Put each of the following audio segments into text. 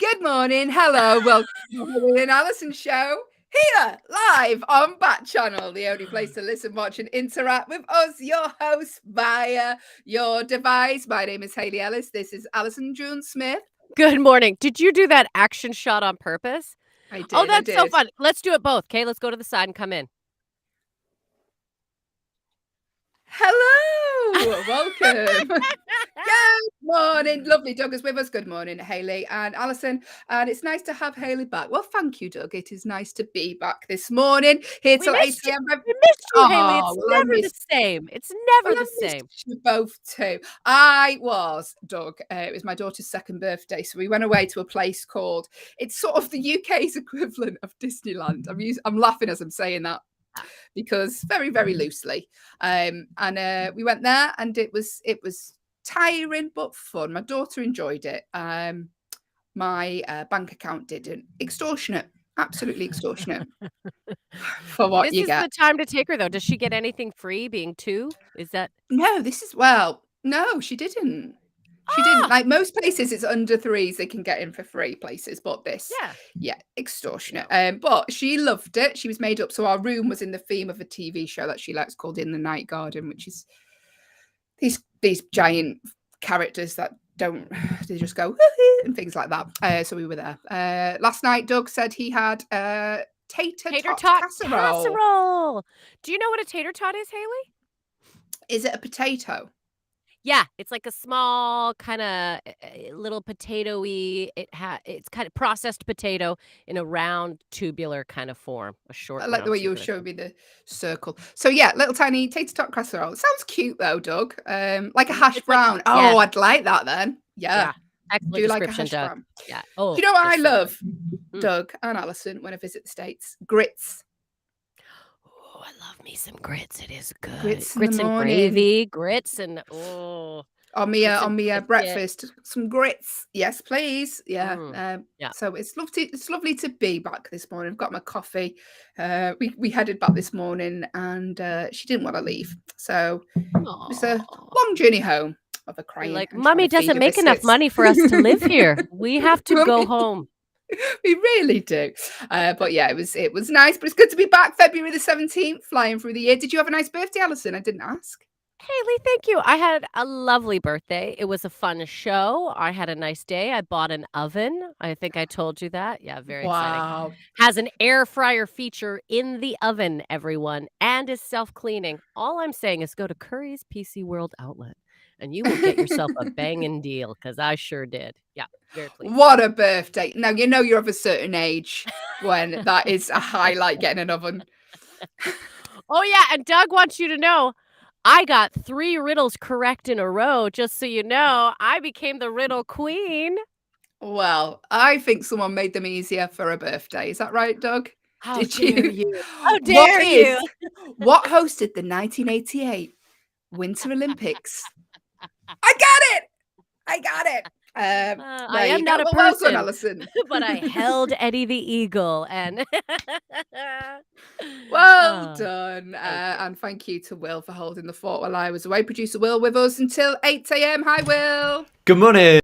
Good morning, hello, welcome to the Hayley and Allyson show here live on Backchannel, the only place to listen, watch, and interact with us, your hosts, via your device. My name is Hayley Ellis. This is Allyson June Smith. Good morning. Did you do that action shot on purpose? I did. Oh, that's so fun. Let's do it both. Okay, let's go to the side and come in. Hello, welcome. Good morning, lovely. Doug is with us. Good morning, Hayley and Allyson. And it's nice to have Hayley back. Well, thank you, Doug. It is nice to be back this morning here till 8 a.m. We missed you, Hayley. It's never the same. It's never the same. You both too. I was, Doug. It was my daughter's second birthday, so we went away to a place called. It's sort of the UK's equivalent of Disneyland. I'm laughing as I'm saying that, because very, very loosely. And we went there, and it was tiring but fun. My daughter enjoyed it. My bank account didn't. Extortionate. Absolutely extortionate. For what you get. This is the time to take her, though. Does she get anything free being 2? Is that? No, no, she didn't. She didn't. Like most places, it's under 3s they can get in for free places, but this, extortionate. But she loved it. She was made up. So our room was in the theme of a TV show that she likes called In the Night Garden, which is these giant characters that they just go and things like that. So we were there. Last night, Doug said he had tater tot casserole. Do you know what a tater tot is, Hayley? Is it a potato? Yeah, it's like a small kind of little potato-y. It's kind of processed potato in a round tubular kind of form. A short. I like the way you were showing me the circle. So yeah, little tiny tater tot casserole. It sounds cute though, Doug. Like a hash brown. I'd like that then. Yeah. Excellent do like a hash Doug. brown. Yeah. Oh, do you know what I love, Doug and Allyson, when I visit the States? Grits. I love me some grits. It is good. Grits and gravy, grits and on me breakfast, some grits. Yes, please. Yeah. So it's lovely to be back this morning. I've got my coffee. We headed back this morning, and she didn't want to leave, so it was a long journey home of a crying. Like, Mummy doesn't make enough money for us to live here. We have to go home. We really do. But yeah, it was nice, but it's good to be back. February the 17th, flying through the year. Did you have a nice birthday, Allyson? I didn't ask. Hayley, thank you. I had a lovely birthday. It was a fun show. I had a nice day. I bought an oven. I think I told you that. Yeah, very exciting. Has an air fryer feature in the oven, everyone, and is self-cleaning. All I'm saying is go to Curry's PC World outlet, and you will get yourself a banging deal, because I sure did. Yeah, very pleased. What a birthday. Now, you know you're of a certain age when that is a highlight, getting an oven. Oh, yeah, and Doug wants you to know, I got 3 riddles correct in a row, just so you know. I became the riddle queen. Well, I think someone made them easier for a birthday. Is that right, Doug? How dare you? How dare you? What hosted the 1988 Winter Olympics? I got it. I am not a person, Allyson. But I held Eddie the Eagle, and well done. And thank you to Will for holding the fort while I was away. Producer Will with us until 8 a.m. Hi, Will. Good morning.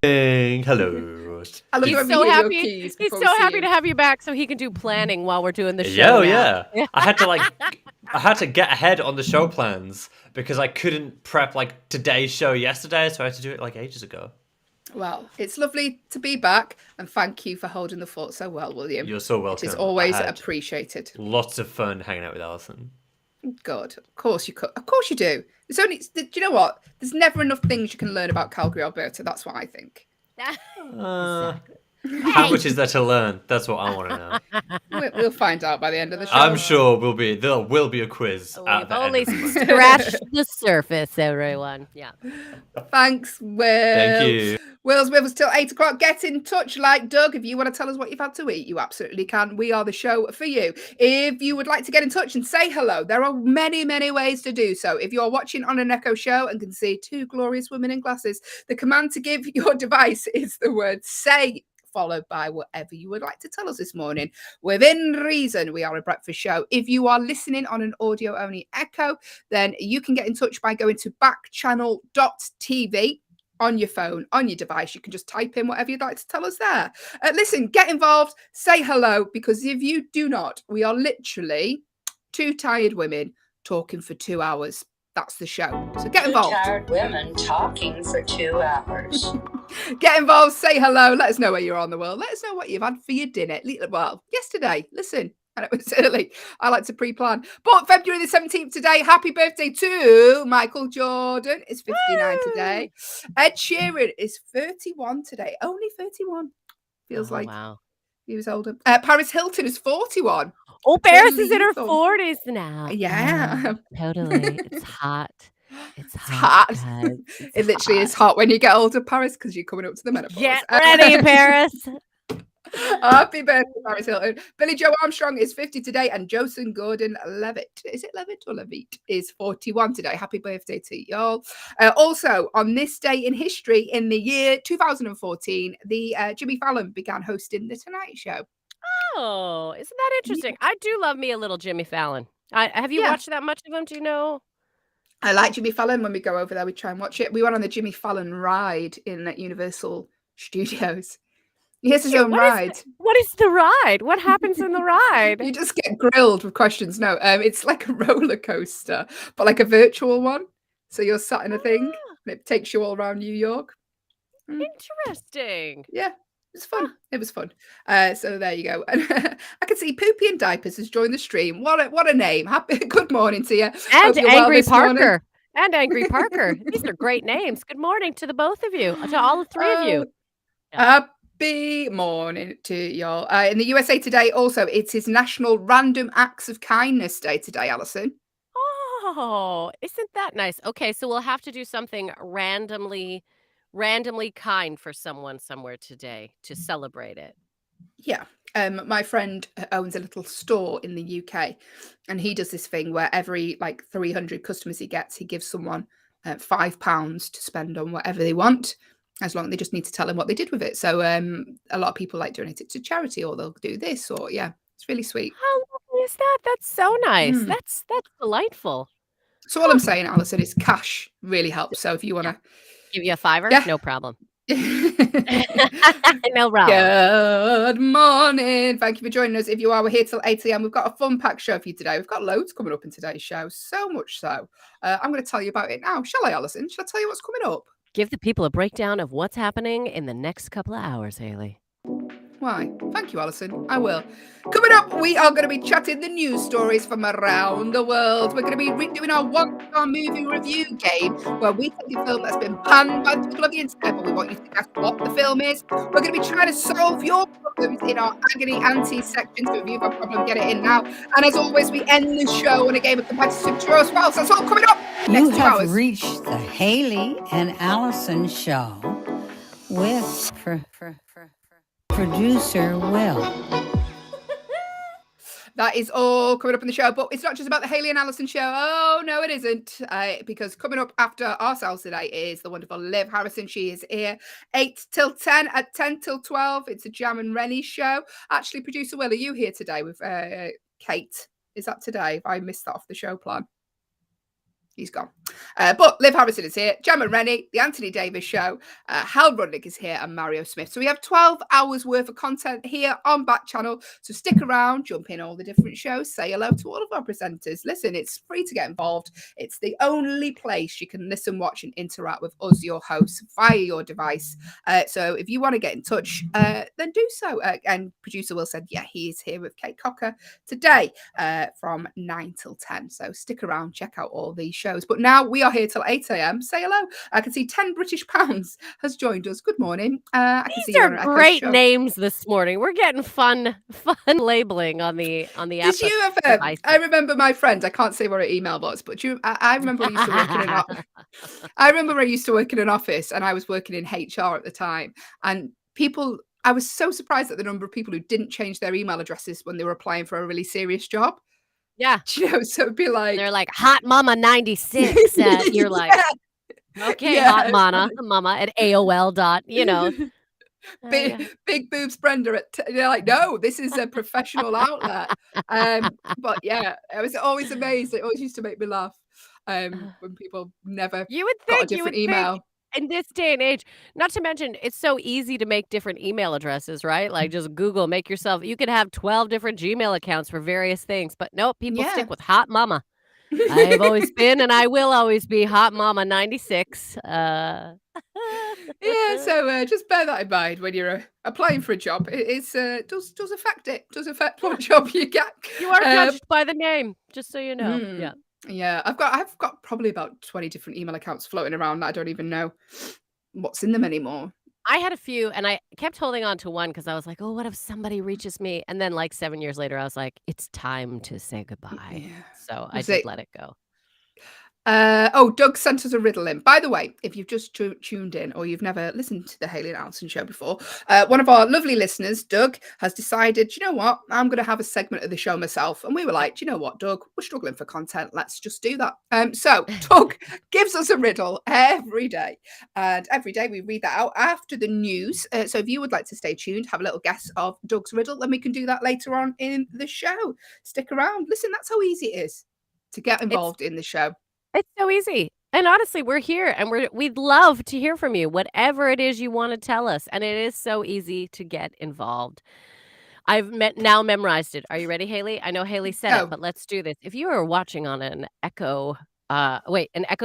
Hello. He's so happy. He's so happy to have you back, so he can do planning while we're doing the show. Yeah. I had to get ahead on the show plans because I couldn't prep like today's show yesterday, so I had to do it like ages ago. Well, it's lovely to be back, and thank you for holding the fort so well, William. You're so welcome. It is always appreciated. Lots of fun hanging out with Allyson. Good. Of course you could. Of course you do. Do you know what? There's never enough things you can learn about Calgary, Alberta. That's what I think. Exactly. How much is there to learn? That's what I want to know. We'll find out by the end of the show. I'm sure there will be a quiz. We've only scratched the surface, everyone. Yeah. Thanks, Will. Thank you. Will's with us till 8 o'clock. Get in touch like Doug. If you want to tell us what you've had to eat, you absolutely can. We are the show for you. If you would like to get in touch and say hello, there are many, many ways to do so. If you're watching on an Echo show and can see 2 glorious women in glasses, the command to give your device is the word say, followed by whatever you would like to tell us this morning. Within reason, we are a breakfast show. If you are listening on an audio-only Echo, then you can get in touch by going to backchannel.tv. on your phone, on your device. You can just type in whatever you'd like to tell us there. Listen, get involved, say hello, because if you do not, we are literally two tired women talking for 2 hours. That's the show. So get involved. Two tired women talking for 2 hours. Get involved, say hello, let us know where you are in the world. Let us know what you've had for your dinner. Well, yesterday, listen. And it was early. I like to pre-plan. But February the 17th today. Happy birthday to Michael Jordan. It's 59 today. Ed Sheeran is 31 today. Only 31. Feels like he was older. Paris Hilton is 41. Oh, Paris is in her 40s now. Yeah. Totally. It's hot. It's hot. Guys. It literally is hot when you get older, Paris, because you're coming up to the menopause. Get ready, Paris. Happy birthday, Paris Hilton. Billy Joe Armstrong is 50 today, and Joseph Gordon-Levitt, is it Levitt or Levitt, is 41 today. Happy birthday to y'all. Also, on this day in history, in the year 2014, the Jimmy Fallon began hosting The Tonight Show. Oh, isn't that interesting? I do love me a little Jimmy Fallon. Have you watched that much of him? Do you know? I like Jimmy Fallon. When we go over there, we try and watch it. We went on the Jimmy Fallon ride in Universal Studios. He has his own ride. What is the ride? What happens in the ride? You just get grilled with questions. No, it's like a roller coaster, but like a virtual one. So you're sat in a thing, and it takes you all around New York. Interesting. Yeah, it was fun. It was fun. So there you go. And I can see Poopy in Diapers has joined the stream. What a name. Good morning to you. And Angry Parker. And Angry Parker. These are great names. Good morning to the both of you, to all the three of you. Happy morning to y'all. In the USA today, also, it's his National Random Acts of Kindness Day today, Allyson. Oh, isn't that nice? Okay, so we'll have to do something randomly kind for someone somewhere today to celebrate it. Yeah. My friend owns a little store in the UK, and he does this thing where every 300 customers he gets, he gives someone £5 to spend on whatever they want, as long as they just need to tell him what they did with it. So a lot of people donate it to charity, or they'll do this, or it's really sweet. How lovely is that? That's so nice. That's delightful. So all I'm saying, Allyson, is cash really helps. So if you want to give you a $5, no problem. No problem. Good morning. Thank you for joining us. If you are, we're here till 8 a.m. We've got a fun packed show for you today. We've got loads coming up in today's show. So much so. I'm going to tell you about it now. Shall I, Allyson? Shall I tell you what's coming up? Give the people a breakdown of what's happening in the next couple of hours, Hayley. Why? Thank you, Allyson. I will. Coming up, we are going to be chatting the news stories from around the world. We're going to be doing our one-star movie review game, where we take a film that's been panned by the people of the internet, but we want you to guess what the film is. We're going to be trying to solve your problems in our agony auntie section. So if you have a problem, get it in now. And as always, we end the show on a game of competitive draw as well. So that's all coming up next 2 hours. You have reached the Hayley and Allyson show with producer Will. That is all coming up in the show, but it's not just about the Hayley and Allyson show. Oh, no, it isn't. Because coming up after ourselves today is the wonderful Liv Harrison. She is here 8 till 10, at 10 till 12. It's a Jam and Rennie show. Actually, producer Will, are you here today with Kate? Is that today? I missed that off the show plan. He's gone. But Liv Harrison is here, Jam and Rennie, The Anthony Davis Show, Hal Rudnick is here, and Mario Smith. So we have 12 hours worth of content here on Backchannel. So stick around, jump in all the different shows, say hello to all of our presenters. Listen, it's free to get involved. It's the only place you can listen, watch, and interact with us, your hosts, via your device. So if you want to get in touch, then do so. And producer Will said, yeah, he is here with Kate Cocker today from 9 till 10. So stick around, check out all these shows. But now we are here till 8 a.m. Say hello. I can see 10 British pounds has joined us. Good morning. These are great names this morning. We're getting fun labeling on the app. Did you ever? I remember my friend. I can't say what her email was, but I remember I used to work in an I remember I used to work in an office, and I was working in HR at the time. And people, I was so surprised at the number of people who didn't change their email addresses when they were applying for a really serious job. Yeah. So it'd be like, they're like Hot Mama 96. You're like, okay, Hot Mama at AOL dot, big boobs Brenda they're like, no, this is a professional outlet. But yeah, I was always amazed. It always used to make me laugh when people never got a different email. in this day and age, not to mention, it's so easy to make different email addresses, right? Like, just Google, make yourself you could have 12 different Gmail accounts for various things, but nope, people Yeah. stick with Hot Mama. I have always been, and I will always be Hot Mama 96. Yeah, so just bear that in mind when you're applying for a job. It's does affect it. Does affect what job you get. You are judged by the name, just so you know. Yeah. Yeah, I've got probably about 20 different email accounts floating around that I don't even know what's in them anymore. I had a few, and I kept holding on to one because I was like, oh, what if somebody reaches me? And then, like, 7 years later, I was like, it's time to say goodbye. Yeah. So I did let it go. Doug sent us a riddle in. By the way, if you've just tuned in or you've never listened to the Hayley and Allyson show before, one of our lovely listeners, Doug, has decided, you know what, I'm going to have a segment of the show myself. And we were like, you know what, Doug, we're struggling for content. Let's just do that. So Doug gives us a riddle every day. And every day we read that out after the news. So if you would like to stay tuned, have a little guess of Doug's riddle, then we can do that later on in the show. Stick around. Listen, that's how easy it is to get involved in the show. It's so easy. And honestly, we're here and we'd love to hear from you, whatever it is you want to tell us. And it is so easy to get involved. I've now memorized it. Are you ready, Hayley? I know Hayley said it, but let's do this. If you are watching on an Echo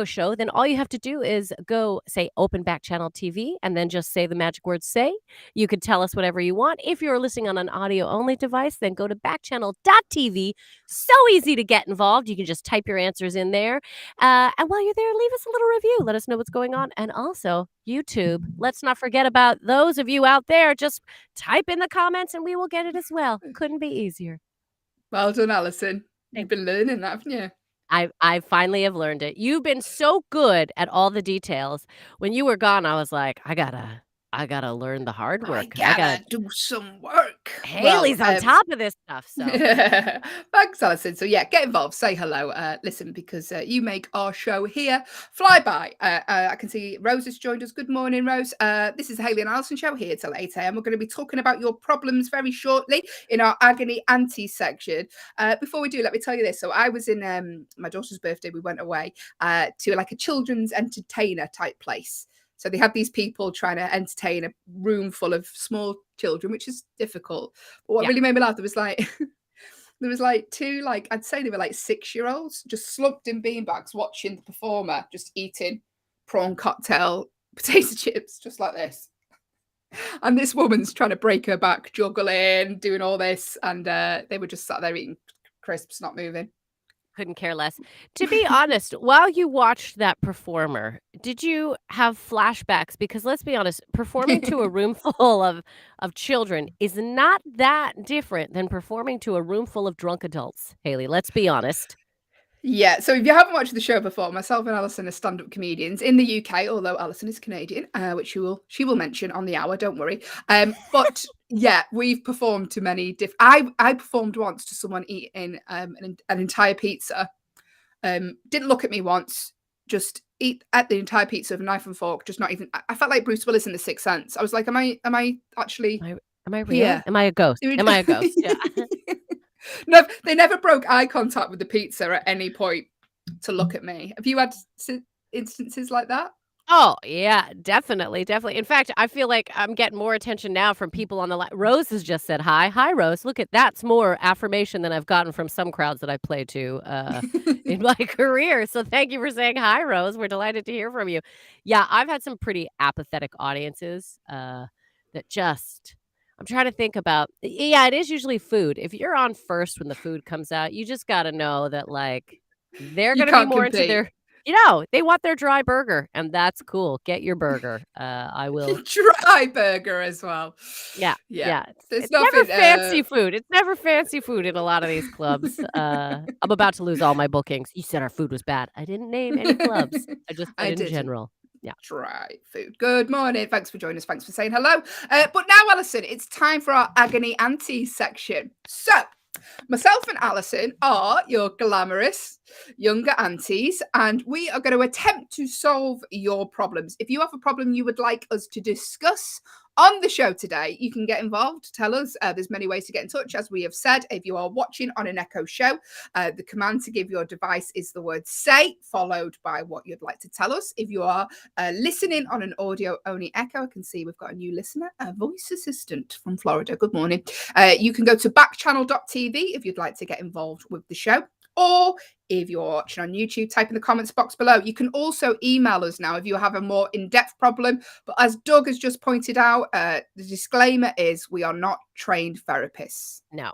show, then all you have to do is go say open Backchannel TV and then just say the magic word say. You can tell us whatever you want. If you're listening on an audio only device, then go to backchannel.tv. So easy to get involved. You can just type your answers in there. And while you're there, leave us a little review. Let us know what's going on. And also YouTube. Let's not forget about those of you out there. Just type in the comments and we will get it as well. Couldn't be easier. Well done, Allyson. You've been learning that, haven't you? I finally have learned it. You've been so good at all the details. When you were gone, I was like, I gotta learn the hard work. I gotta do some work. Hayley's on top of this stuff. So thanks, Allyson. So yeah, get involved. Say hello. Listen, because you make our show here fly by. I can see Rose has joined us. Good morning, Rose. This is the Hayley and Allyson show here till 8 a.m. We're going to be talking about your problems very shortly in our agony auntie section. Before we do, let me tell you this. So I was in my daughter's birthday. We went away to like a children's entertainer type place. So they have these people trying to entertain a room full of small children, which is difficult. But what really made me laugh, there was like two, like I'd say they were like 6-year-olds just slumped in beanbags watching the performer just eating prawn cocktail potato chips just like this. And this woman's trying to break her back, juggling, doing all this, and they were just sat there eating crisps, not moving. Couldn't care less. To be honest, while you watched that performer, did you have flashbacks? Because let's be honest, performing to a room full of children is not that different than performing to a room full of drunk adults, Hayley. Let's be honest. Yeah, so if you haven't watched the show before, myself and Allyson are stand-up comedians in the UK, although Allyson is Canadian, which she will mention on the hour, don't worry. But yeah, we've performed to many different. I performed once to someone eating an entire pizza. Didn't look at me once, just eat at the entire pizza with a knife and fork, just not even. I felt like Bruce Willis in The Sixth Sense. I was like, am I actually? Am I real? Yeah. Am I a ghost? Am I a ghost? Yeah. No, they never broke eye contact with the pizza at any point to look at me. Have you had instances like that? Oh, yeah, definitely. In fact, I feel like I'm getting more attention now from people on the line. Rose has just said hi. Hi, Rose. Look that's more affirmation than I've gotten from some crowds that I play to in my career. So thank you for saying hi, Rose. We're delighted to hear from you. Yeah, I've had some pretty apathetic audiences that just... I'm trying to think about, yeah, it is usually food. If you're on first when the food comes out, you just got to know that, like, they're going to be more into their, they want their dry burger, and that's cool. Get your burger. I will. Dry burger as well. Yeah. It's nothing, never fancy food. It's never fancy food in a lot of these clubs. I'm about to lose all my bookings. You said our food was bad. I didn't name any clubs. I just said in general. Yeah. Dry food. Good morning. Thanks for joining us. Thanks for saying hello. But now, Allyson, it's time for our agony auntie section. So, myself and Allyson are your glamorous, younger aunties, and we are going to attempt to solve your problems. If you have a problem you would like us to discuss on the show today, you can get involved. Tell us. There's many ways to get in touch, as we have said. If you are watching on an Echo show, the command to give your device is the word say, followed by what you'd like to tell us. If you are listening on an audio-only Echo, I can see we've got a new listener, a voice assistant from Florida. Good morning. You can go to backchannel.tv if you'd like to get involved with the show. Or if you're watching on YouTube, type in the comments box below. You can also email us now if you have a more in-depth problem. But as Doug has just pointed out, the disclaimer is we are not trained therapists. No.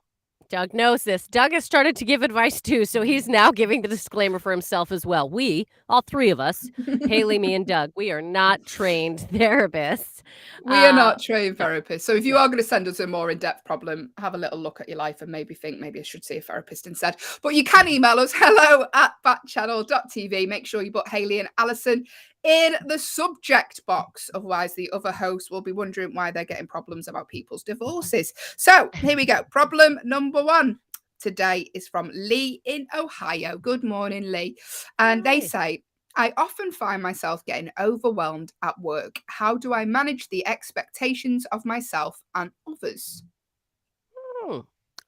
Doug knows this. Doug has started to give advice too, so he's now giving the disclaimer for himself as well. We, all three of us, Hayley, me, and Doug, we are not trained therapists. We are not trained therapists. So if you are going to send us a more in-depth problem, have a little look at your life and maybe think maybe I should see a therapist instead. But you can email us hello@backchannel.tv. Make sure you put Hayley and Allyson in the subject box. Otherwise, the other hosts will be wondering why they're getting problems about people's divorces. So here we go. Problem number 1 today is from Lee in Ohio. Good morning, Lee. And they say, I often find myself getting overwhelmed at work. How do I manage the expectations of myself and others?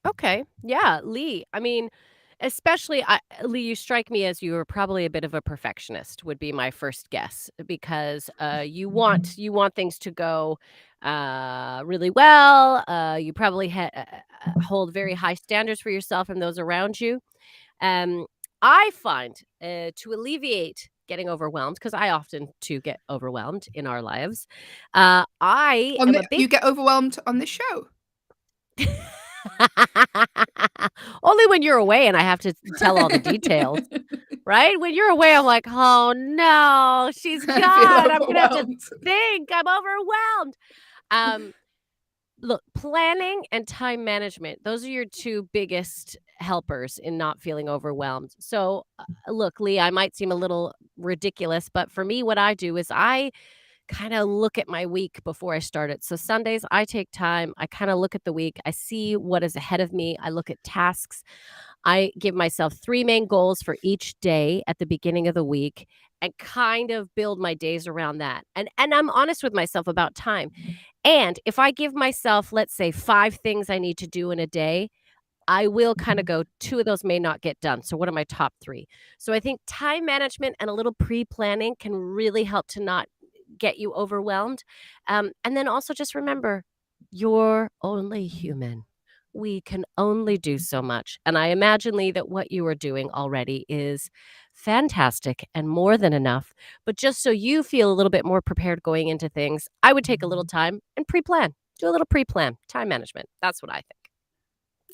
Okay. Yeah, Lee. I mean, especially Lee, you strike me as you are probably a bit of a perfectionist, would be my first guess, because you want things to go really well. You probably hold very high standards for yourself and those around you. I find to alleviate getting overwhelmed, because I often too get overwhelmed in our lives. You get overwhelmed on this show. Only when you're away and I have to tell all the details, right? When you're away, I'm like, oh no, she's gone. I'm gonna have to think. I'm overwhelmed. Look, planning and time management, those are your two biggest helpers in not feeling overwhelmed. So look, Lee, I might seem a little ridiculous, but for me, what I do is I kind of look at my week before I start it. So Sundays, I take time. I kind of look at the week. I see what is ahead of me. I look at tasks. I give myself 3 main goals for each day at the beginning of the week and kind of build my days around that. And I'm honest with myself about time. And if I give myself, let's say, 5 things I need to do in a day, I will kind of go, 2 of those may not get done. So what are my top 3? So I think time management and a little pre-planning can really help to not get you overwhelmed. And then also just remember, you're only human. We can only do so much. And I imagine, Lee, that what you are doing already is fantastic and more than enough. But just so you feel a little bit more prepared going into things, I would take a little time and pre-plan. Do a little pre-plan, time management. That's what I think.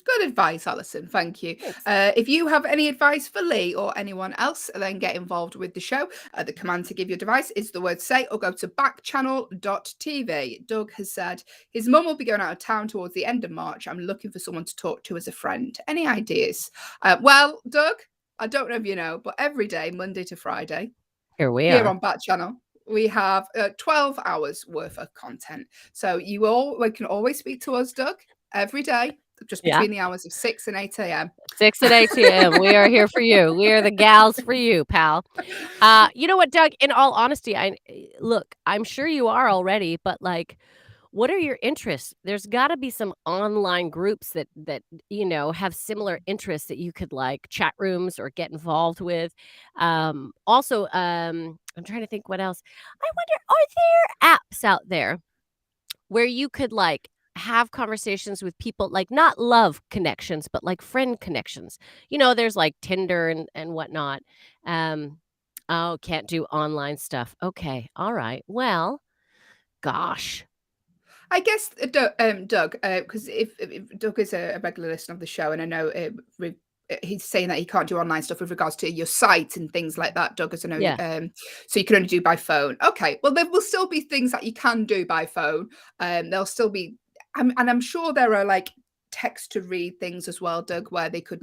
Good advice, Allyson. Thank you. If you have any advice for Lee or anyone else, then get involved with the show. The command to give your device is the word say, or go to backchannel.tv. Doug has said his mum will be going out of town towards the end of March. I'm looking for someone to talk to as a friend. Any ideas? Well, Doug, I don't know if you know, but every day, Monday to Friday, here on Backchannel, we have 12 hours worth of content. So you can always speak to us, Doug, every day. Just between the hours of 6 and 8 a.m. 6 and 8 a.m. We are here for you. We are the gals for you, pal. You know what, Doug? In all honesty, I'm sure you are already, but like, what are your interests? There's got to be some online groups that have similar interests that you could like chat rooms or get involved with. Also, I'm trying to think what else. I wonder, are there apps out there where you could like have conversations with people, like not love connections, but like friend connections? There's like Tinder and whatnot. Can't do online stuff. Okay. All right. Well, gosh. I guess, Doug, because if Doug is a regular listener of the show, and I know he's saying that he can't do online stuff with regards to your site and things like that, Doug, as I know, so you can only do by phone. Okay, well, there will still be things that you can do by phone. There'll still be, and I'm sure there are like text to read things as well, Doug, where they could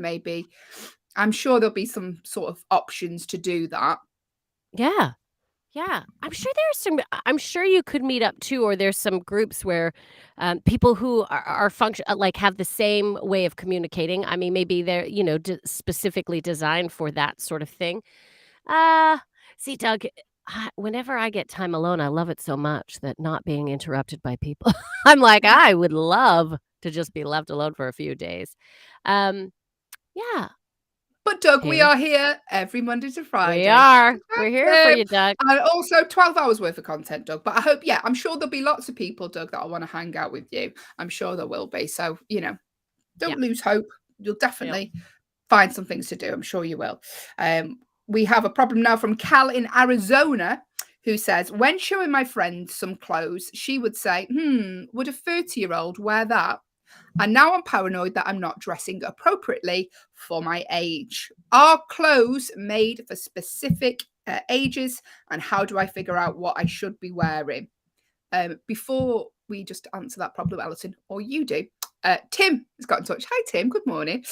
I'm sure there'll be some sort of options to do that. Yeah. Yeah, I'm sure you could meet up too, or there's some groups where, people who are function like, have the same way of communicating. I mean, maybe they're, specifically designed for that sort of thing. Uh, See, Doug, whenever I get time alone, I love it so much that not being interrupted by people, I'm like, I would love to just be left alone for a few days. Um, yeah, But Doug, we Hayley. are here every Monday to We Friday. are. We're here for you, Doug. And also 12 hours worth of content, Doug. But I hope, I'm sure there'll be lots of people, Doug, that'll want to hang out with you. I'm sure there will be. So, don't lose hope. You'll definitely find some things to do. I'm sure you will. We have a problem now from Cal in Arizona, who says, when showing my friend some clothes, she would say, would a 30-year-old wear that? And now I'm paranoid that I'm not dressing appropriately for my age. Are clothes made for specific ages? And how do I figure out what I should be wearing? Before we just answer that problem, Allyson, or you do, Tim has got in touch. Hi, Tim. Good morning.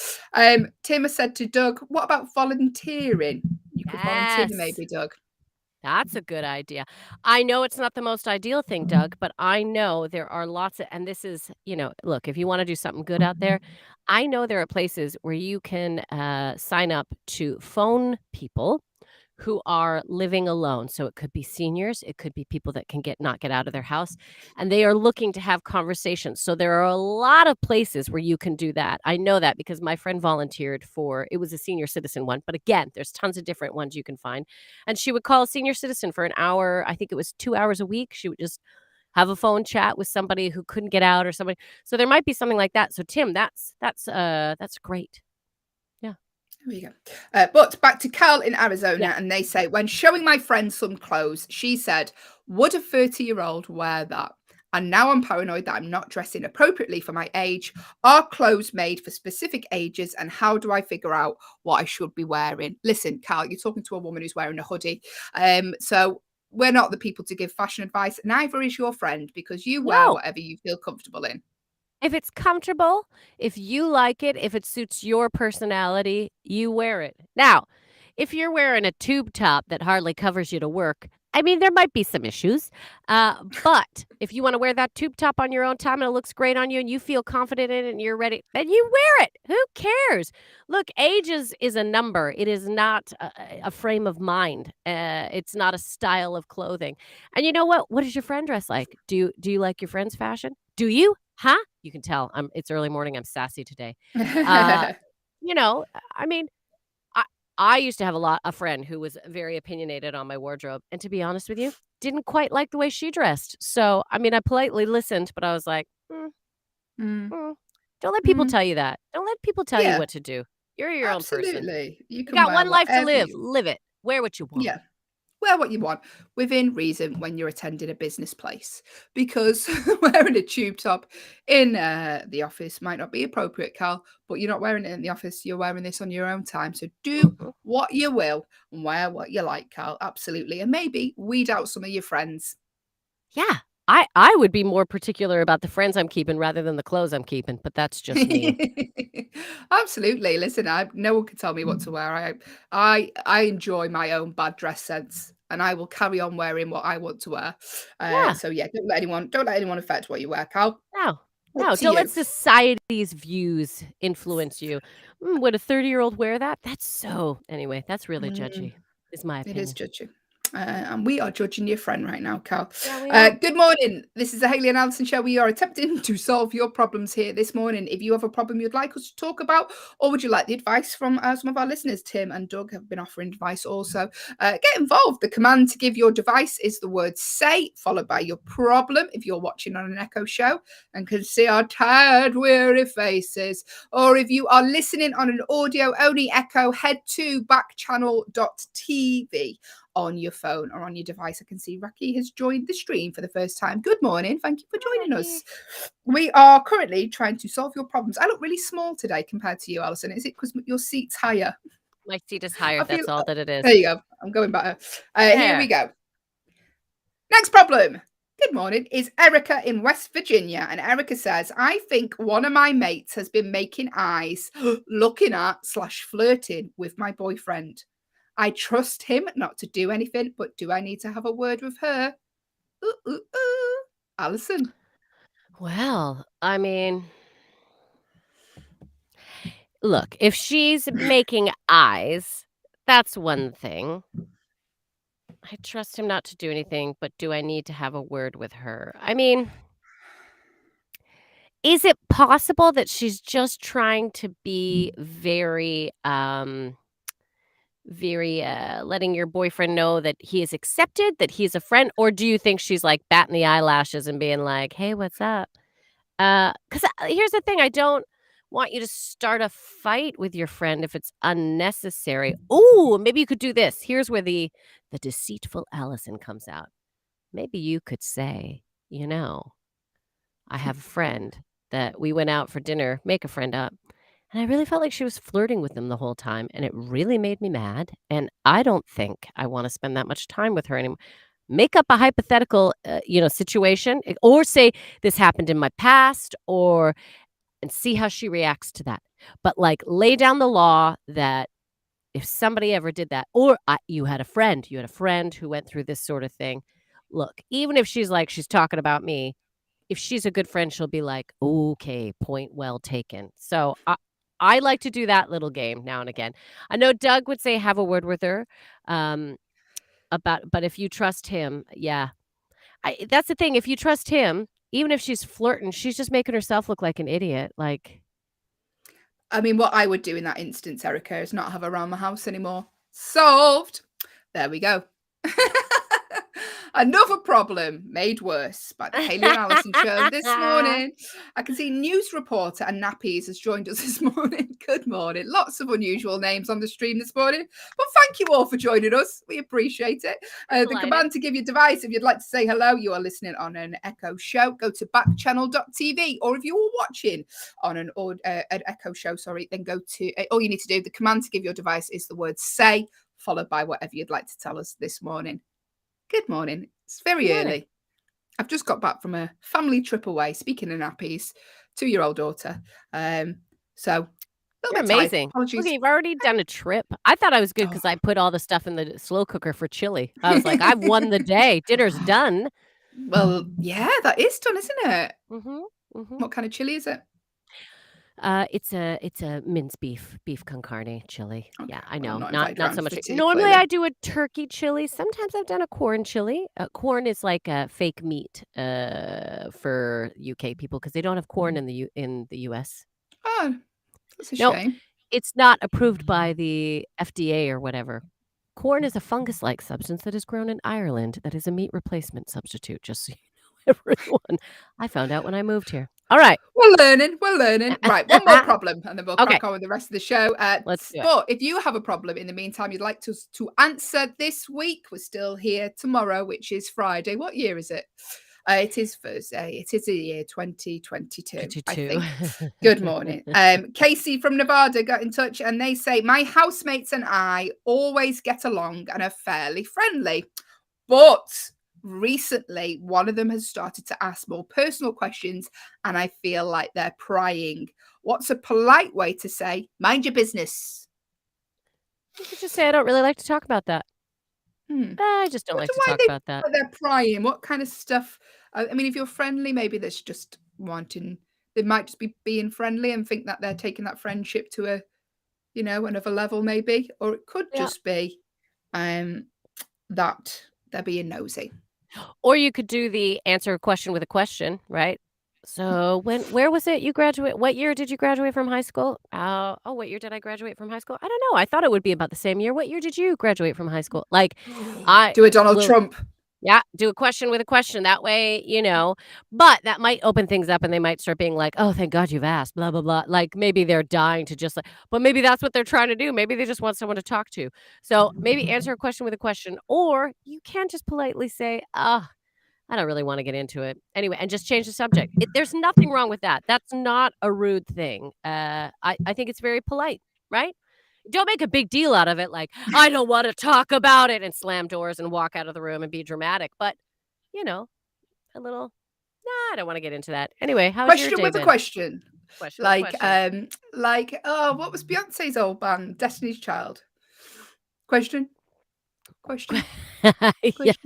Tim has said to Doug, what about volunteering? You could volunteer maybe, Doug. That's a good idea. I know it's not the most ideal thing, Doug, but I know there are lots of, and this is, look, if you want to do something good out there, I know there are places where you can sign up to phone people who are living alone. So it could be seniors, it could be people that can not get out of their house, and they are looking to have conversations. So there are a lot of places where you can do that. I know that because my friend volunteered for, it was a senior citizen one, but again, there's tons of different ones you can find. And she would call a senior citizen for an hour. I think it was 2 hours a week. She would just have a phone chat with somebody who couldn't get out or somebody. So there might be something like that. So Tim, that's great. There we go. But back to Cal in Arizona, and they say, when showing my friend some clothes, she said, would a 30-year-old wear that? And now I'm paranoid that I'm not dressing appropriately for my age. Are clothes made for specific ages? And how do I figure out what I should be wearing? Listen, Cal, you're talking to a woman who's wearing a hoodie. So we're not the people to give fashion advice. Neither is your friend, because you wear whatever you feel comfortable in. If it's comfortable, if you like it, if it suits your personality, you wear it. Now, if you're wearing a tube top that hardly covers you to work, I mean, there might be some issues. But if you want to wear that tube top on your own time and it looks great on you and you feel confident in it and you're ready, then you wear it. Who cares? Look, age is a number. It is not a frame of mind. It's not a style of clothing. And you know what? What does your friend dress like? Do you like your friend's fashion? Do you? Huh? You can tell it's early morning. I'm sassy today. I mean, I used to have a friend who was very opinionated on my wardrobe. And to be honest with you, didn't quite like the way she dressed. So, I mean, I politely listened, but I was like, don't let people tell you that. Don't let people tell you what to do. You're your own person. Absolutely. You can got wear one life to live. whatever Live it. Wear what you want. Yeah. Wear what you want within reason when you're attending a business place, because wearing a tube top in the office might not be appropriate, Cal, but you're not wearing it in the office. You're wearing this on your own time. So do what you will and wear what you like, Cal. Absolutely. And maybe weed out some of your friends. Yeah. I would be more particular about the friends I'm keeping rather than the clothes I'm keeping, but that's just me. Absolutely. Listen, no one can tell me what to wear. I enjoy my own bad dress sense, and I will carry on wearing what I want to wear. So don't let anyone affect what you wear, Cal. No, don't let society's views influence you. Would a 30-year-old wear that? Anyway, that's really judgy, is my opinion. It is judgy. And we are judging your friend right now, Cal. Yeah, good morning. This is the Hayley and Allyson show. We are attempting to solve your problems here this morning. If you have a problem you'd like us to talk about, or would you like the advice from some of our listeners, Tim and Doug have been offering advice also. Get involved. The command to give your device is the word say, followed by your problem. If you're watching on an Echo show and can see our tired, weary faces, or if you are listening on an audio-only Echo, head to backchannel.tv. on your phone or on your device. I can see Raki has joined the stream for the first time. Good morning. Thank you for joining us. We are currently trying to solve your problems. I look really small today compared to you, Allyson. Is it because your seat's higher? My seat is higher. That's all that it is. There you go. I'm going back. Here we go. Next problem. Good morning. Is Erica in West Virginia. And Erica says, I think one of my mates has been making eyes, looking at / flirting with my boyfriend. I trust him not to do anything, but do I need to have a word with her? Ooh, ooh, ooh. Allyson. Well, I mean, look, if she's making eyes, that's one thing. I trust him not to do anything, but do I need to have a word with her? I mean, is it possible that she's just trying to be very, letting your boyfriend know that he is accepted, that he's a friend? Or do you think she's, like, batting the eyelashes and being like, "Hey, what's up?" 'Cause here's the thing, I don't want you to start a fight with your friend if it's unnecessary. Ooh, maybe you could do this. Here's where the deceitful Alyson comes out. Maybe you could say, "You know, I have a friend that we went out for dinner, make a friend up, and I really felt like she was flirting with him the whole time, and it really made me mad, and I don't think I wanna spend that much time with her anymore." Make up a hypothetical, situation, or say, "This happened in my past," and see how she reacts to that. But, like, lay down the law that if somebody ever did that, or you had a friend who went through this sort of thing. Look, even if she's like, she's talking about me, if she's a good friend, she'll be like, "Okay, point well taken." So, I like to do that little game now and again. I know Doug would say have a word with her, um, but if you trust him, yeah. That's the thing, if you trust him, even if she's flirting, she's just making herself look like an idiot, like I mean, what I would do in that instance, Erica, is not have her around my house anymore. Solved. There we go. Another problem made worse by the Hayley and Allyson show this morning. I can see news reporter and nappies has joined us this morning. Good morning. Lots of unusual names on the stream this morning. But thank you all for joining us. We appreciate it. The command to give your device, if you'd like to say hello, you are listening on an Echo show. Go to backchannel.tv, or if you are watching on an Echo show, then go to, all you need to do, the command to give your device is the word say, followed by whatever you'd like to tell us this morning. Good morning. It's very early. I've just got back from a family trip away, speaking of nappies, 2-year-old daughter. So you're amazing. Apologies. Okay, you've already done a trip. I thought I was good because I put all the stuff in the slow cooker for chili. I was like, I've won the day. Dinner's done. Well, yeah, that is done, isn't it? Mm-hmm. Mm-hmm. What kind of chili is it? It's a minced beef con carne chili. Okay. Yeah, I know. Not so much. Tea, normally clearly. I do a turkey chili. Sometimes I've done a corn chili. Corn is like a fake meat for UK people because they don't have corn in the US. Oh, that's a shame. It's not approved by the FDA or whatever. Corn is a fungus-like substance that is grown in Ireland that is a meat replacement substitute, just so you know, everyone. I found out when I moved here. All right. We're learning. Right, one more problem, and then we'll crack on with the rest of the show. Let's do it. But if you have a problem in the meantime you'd like to answer this week, we're still here tomorrow, which is Friday. What year is it? It is Thursday. It is the year 2022, I think. Good morning. Casey from Nevada got in touch and they say, my housemates and I always get along and are fairly friendly. But recently, one of them has started to ask more personal questions and I feel like they're prying. What's a polite way to say, mind your business? You could just say, I don't really like to talk about that. I just don't like to talk about that. They're prying. What kind of stuff? I mean, if you're friendly, maybe there's just wanting. They might just be being friendly and think that they're taking that friendship to another level, maybe, or it could just be, that they're being nosy. Or you could do the answer a question with a question, right? So where was it you graduate? What year did you graduate from high school? What year did I graduate from high school? I don't know. I thought it would be about the same year. What year did you graduate from high school? Like, do a Donald Trump. Yeah, do a question with a question. That way, but that might open things up and they might start being like, oh, thank God you've asked, blah, blah, blah. Like maybe they're dying to just but maybe that's what they're trying to do. Maybe they just want someone to talk to. So maybe answer a question with a question, or you can just politely say, I don't really want to get into it. Anyway, and just change the subject. There's nothing wrong with that. That's not a rude thing. I think it's very polite, right? Don't make a big deal out of it like, I don't want to talk about it and slam doors and walk out of the room and be dramatic. But, a little, I don't want to get into that. Anyway, how's your day Question with been? a question. Question. What was Beyonce's old band, Destiny's Child? Question. Yes.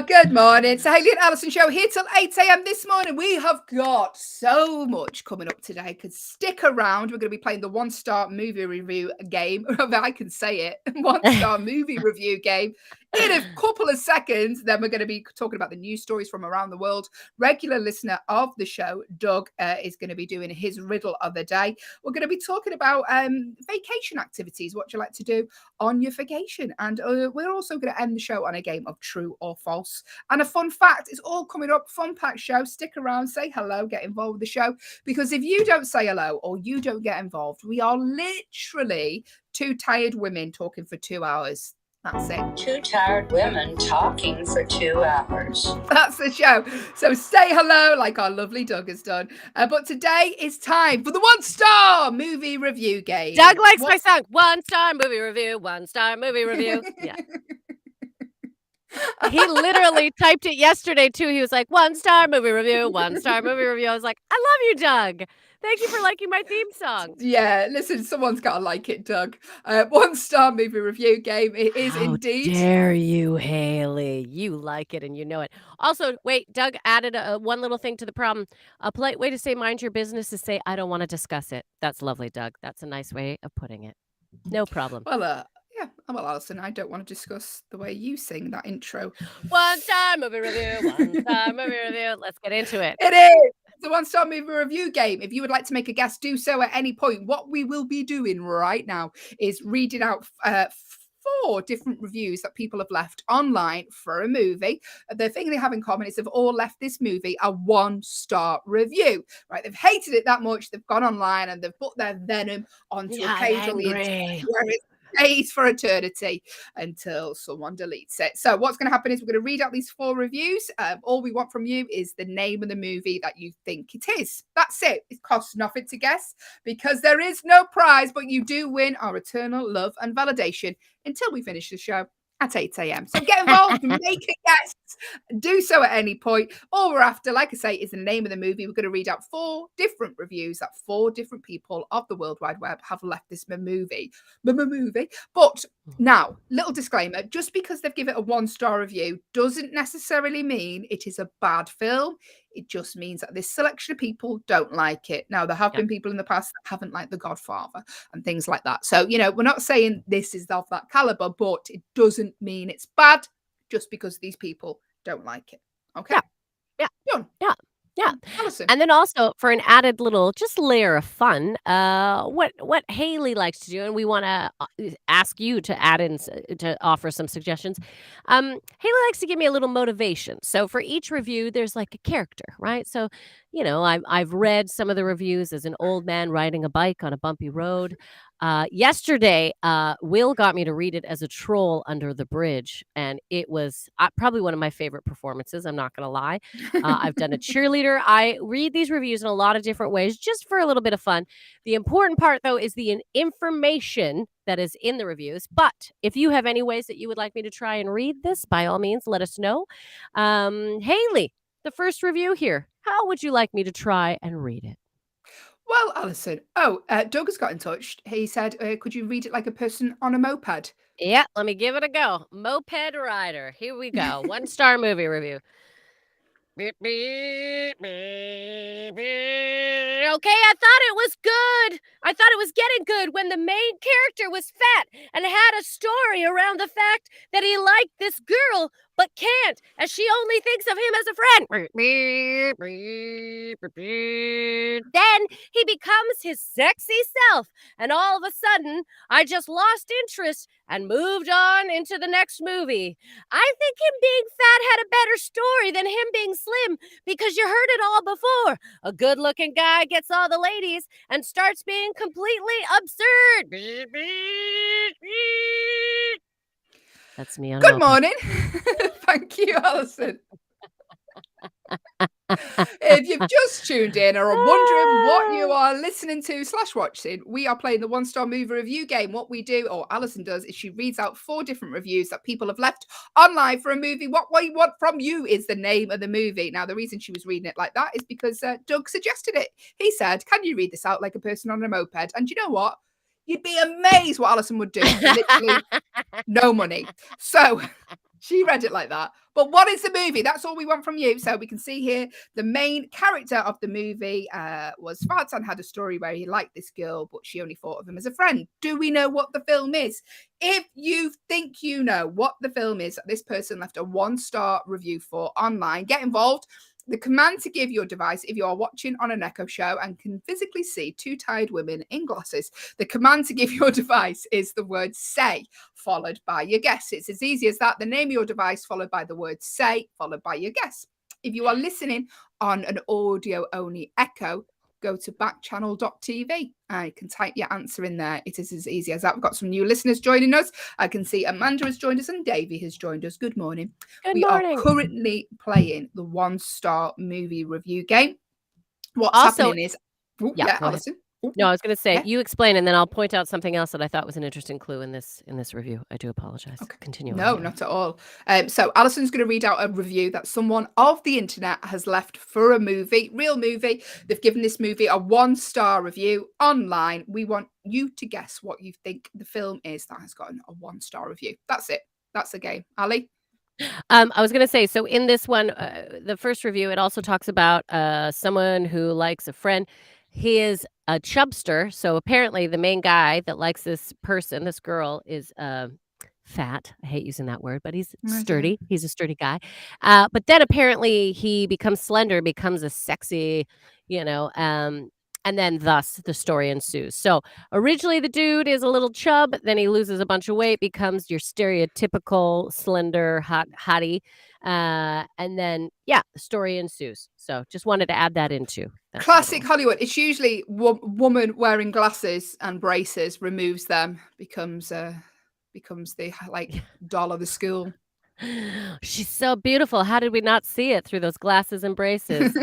Good morning. It's the Hayley and Allyson show here till 8 a.m. this morning. We have got so much coming up today. Because stick around. We're going to be playing the 1-star movie review game. If I can say it. 1-star movie review game. In a couple of seconds, then we're going to be talking about the news stories from around the world. Regular listener of the show, Doug, is going to be doing his riddle of the day. We're going to be talking about vacation activities, what you like to do on your vacation. And we're also going to end the show on a game of true or false. And a fun fact, it's all coming up. Fun packed show. Stick around, say hello, get involved with the show. Because if you don't say hello or you don't get involved, we are literally two tired women talking for 2 hours. That's it. Two tired women talking for 2 hours. That's the show. So say hello like our lovely Doug has done. But today is time for the 1-star movie review game. Doug likes my song. 1-star movie review. 1-star movie review. Yeah. He literally typed it yesterday too. He was like, 1-star movie review. 1-star movie review. I was like, I love you, Doug. Thank you for liking my theme song. Yeah, listen, someone's got to like it, Doug. 1-star movie review game. It is indeed. How dare you, Hayley? You like it and you know it. Also, wait, Doug added one little thing to the problem. A polite way to say mind your business is say, I don't want to discuss it. That's lovely, Doug. That's a nice way of putting it. No problem. Well, yeah, well, Allyson, I don't want to discuss the way you sing that intro. 1-star movie review. 1-star movie review. Let's get into it. It is the 1-star movie review game. If you would like to make a guess, do so at any point. What we will be doing right now is reading out 4 different reviews that people have left online for a movie. The thing they have in common is they've all left this movie a 1-star review. Right? They've hated it that much. They've gone online and they've put their venom onto a page on the internet where it stays for eternity until someone deletes it. So what's going to happen is we're going to read out these 4 reviews. All we want from you is the name of the movie that you think it is. That's it. It costs nothing to guess because there is no prize, but you do win our eternal love and validation until we finish the show at 8 a.m. So get involved, make a guess, do so at any point. All we're after, like I say, is the name of the movie. We're going to read out 4 different reviews that 4 different people of the World Wide Web have left this movie. But now, little disclaimer, just because they've given it a 1-star review doesn't necessarily mean it is a bad film. It just means that this selection of people don't like it. Now, there have been people in the past that haven't liked The Godfather and things like that. So, we're not saying this is of that caliber, but it doesn't mean it's bad just because these people don't like it. Okay? Yeah. Done. Yeah. Allyson. And then also for an added little just layer of fun, what Hayley likes to do, and we want to ask you to add in to offer some suggestions. Hayley likes to give me a little motivation. So for each review, there's like a character, right? So, I've read some of the reviews as an old man riding a bike on a bumpy road. Yesterday, Will got me to read it as a troll under the bridge, and it was probably one of my favorite performances. I'm not going to lie. I've done a cheerleader. I read these reviews in a lot of different ways, just for a little bit of fun. The important part, though, is the information that is in the reviews. But if you have any ways that you would like me to try and read this, by all means, let us know. Hayley, the first review here. How would you like me to try and read it? Well, Allyson. Doug has got in touch. He said, could you read it like a person on a moped? Yeah, let me give it a go. Moped rider. Here we go. 1-star movie review. Okay, I thought it was good. I thought it was getting good when the main character was fat and had a story around the fact that he liked this girl but can't, as she only thinks of him as a friend. Then he becomes his sexy self, and all of a sudden, I just lost interest and moved on into the next movie. I think him being fat had a better story than him being slim, because you heard it all before. A good-looking guy gets all the ladies and starts being completely absurd. That's me on Good morning. Thank you, Allyson. If you've just tuned in or are wondering what you are listening to / watching, we are playing the 1-star movie review game. What we do, or Allyson does, is she reads out 4 different reviews that people have left online for a movie. What we want from you is the name of the movie. Now, the reason she was reading it like that is because Doug suggested it. He said, can you read this out like a person on a moped? And you know what? You'd be amazed what Allyson would do. Literally no money. So she read it like that. But what is the movie? That's all we want from you. So we can see here the main character of the movie was Farzan had a story where he liked this girl, but she only thought of him as a friend. Do we know what the film is? If you think you know what the film is that this person left a 1-star review for online, get involved. The command to give your device if you are watching on an Echo show and can physically see 2 tired women in glasses. The command to give your device is the word say, followed by your guess. It's as easy as that. The name of your device, followed by the word say, followed by your guess. If you are listening on an audio-only Echo, go to backchannel.tv. I can type your answer in there. It is as easy as that. We've got some new listeners joining us. I can see Amanda has joined us and Davey has joined us. Good morning. Good morning. Are currently playing the 1-star movie review game. What's happening is... Allyson. No, I was going to say, you explain, and then I'll point out something else that I thought was an interesting clue in this review. I do apologize. Okay. Continue. No, not at all. So Allison's going to read out a review that someone of the internet has left for a movie, real movie. They've given this movie a 1-star review online. We want you to guess what you think the film is that has gotten a 1-star review. That's it. That's the game. Ali? I was going to say, so in this one, the first review, it also talks about someone who likes a friend. He is a chubster. So apparently the main guy that likes this person, this girl, is fat. I hate using that word, but he's sturdy. He's a sturdy guy. But then apparently he becomes slender, becomes a sexy, and then thus the story ensues. So originally the dude is a little chub, then he loses a bunch of weight, becomes your stereotypical slender hottie. And then, the story ensues. So just wanted to add that into. Classic Hollywood. It's usually woman wearing glasses and braces, removes them, becomes the doll of the school. She's so beautiful. How did we not see it through those glasses and braces?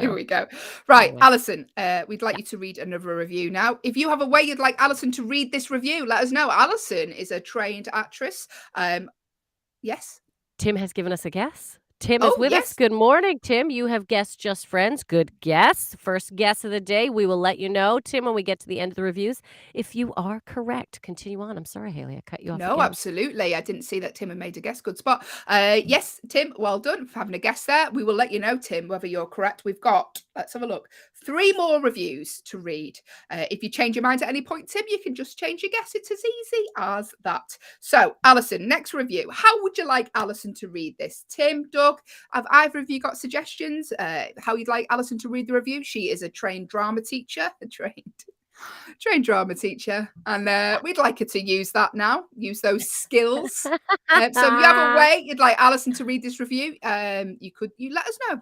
Here we go. Right, Allyson, we'd like you to read another review now. If you have a way you'd like Allyson to read this review, let us know. Allyson is a trained actress. Yes? Tim has given us a guess. Tim is with us. Good morning, Tim. You have guessed Just Friends. Good guess. First guess of the day. We will let you know, Tim, when we get to the end of the reviews, if you are correct. Continue on. I'm sorry, Hayley. I cut you off. No, again. Absolutely. I didn't see that Tim had made a guess. Good spot. Yes, Tim, well done for having a guess there. We will let you know, Tim, whether you're correct. We've got, let's have a look, 3 more reviews to read. If you change your mind at any point, Tim, you can just change your guess. It's as easy as that. So, Allyson, next review. How would you like Allyson to read this? Tim, Doug, have either of you got suggestions how you'd like Allyson to read the review? She is a trained drama teacher, trained drama teacher, and we'd like her to use that now, use those skills. So if you have a way you'd like Allyson to read this review, you let us know.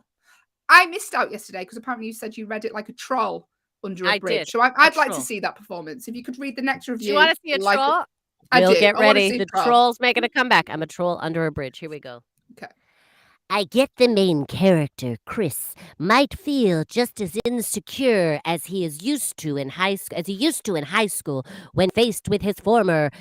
I missed out yesterday because apparently you said you read it like a troll under a bridge. Did. So I'd like to see that performance. If you could read the next review. Do you want to see a troll? We'll get ready. The troll's making a comeback. I'm a troll under a bridge. Here we go. Okay. I get the main character, Chris, might feel just as insecure as he used to in high school when faced with his former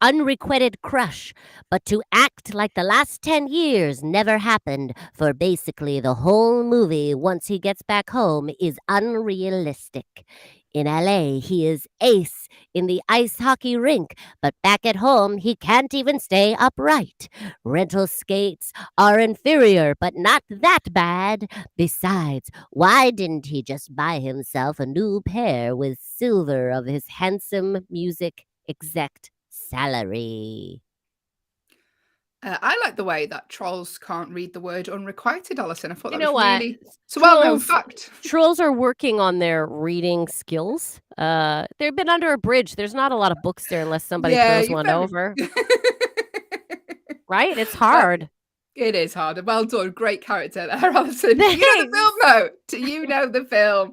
unrequited crush, but to act like the last 10 years never happened for basically the whole movie once he gets back home is unrealistic. In LA, he is ace in the ice hockey rink, but back at home, he can't even stay upright. Rental skates are inferior, but not that bad. Besides, why didn't he just buy himself a new pair with silver of his handsome music exec salary? I like the way that trolls can't read the word unrequited, Allyson. I thought that was what? Really... It's a well-known fact. Trolls are working on their reading skills. They've been under a bridge. There's not a lot of books there unless somebody throws one over. Right? It's hard. It is hard. Well done. Great character there, Allyson. Do you know the film, though? Do you know the film?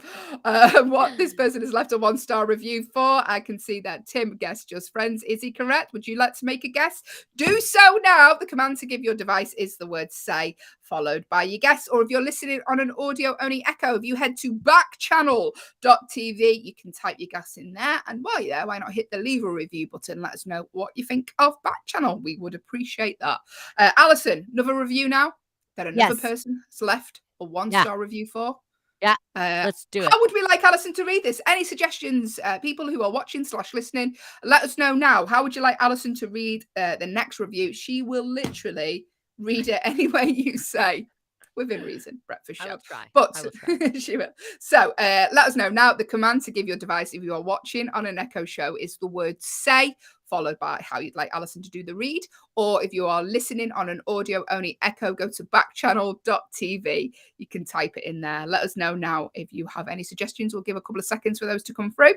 What this person has left a 1-star review for? I can see that Tim guessed Just Friends. Is he correct? Would you like to make a guess? Do so now. The command to give your device is the word say, followed by your guess. Or if you're listening on an audio-only Echo, if you head to backchannel.tv, you can type your guess in there. And while you're there, why not hit the leave a review button? Let us know what you think of Backchannel. We would appreciate that. Allyson, another review now that another person has left a 1-star review for. Yeah, let's do it. How would we like Allyson to read this? Any suggestions? People who are watching / listening, let us know now. How would you like Allyson to read the next review? She will literally read it any way you say. Within reason, breakfast show. I will try. But I will try. she will. So let us know now. The command to give your device if you are watching on an Echo show is the word say, followed by how you'd like Allyson to do the read. Or if you are listening on an audio only Echo, go to backchannel.tv. You can type it in there. Let us know now if you have any suggestions. We'll give a couple of seconds for those to come through.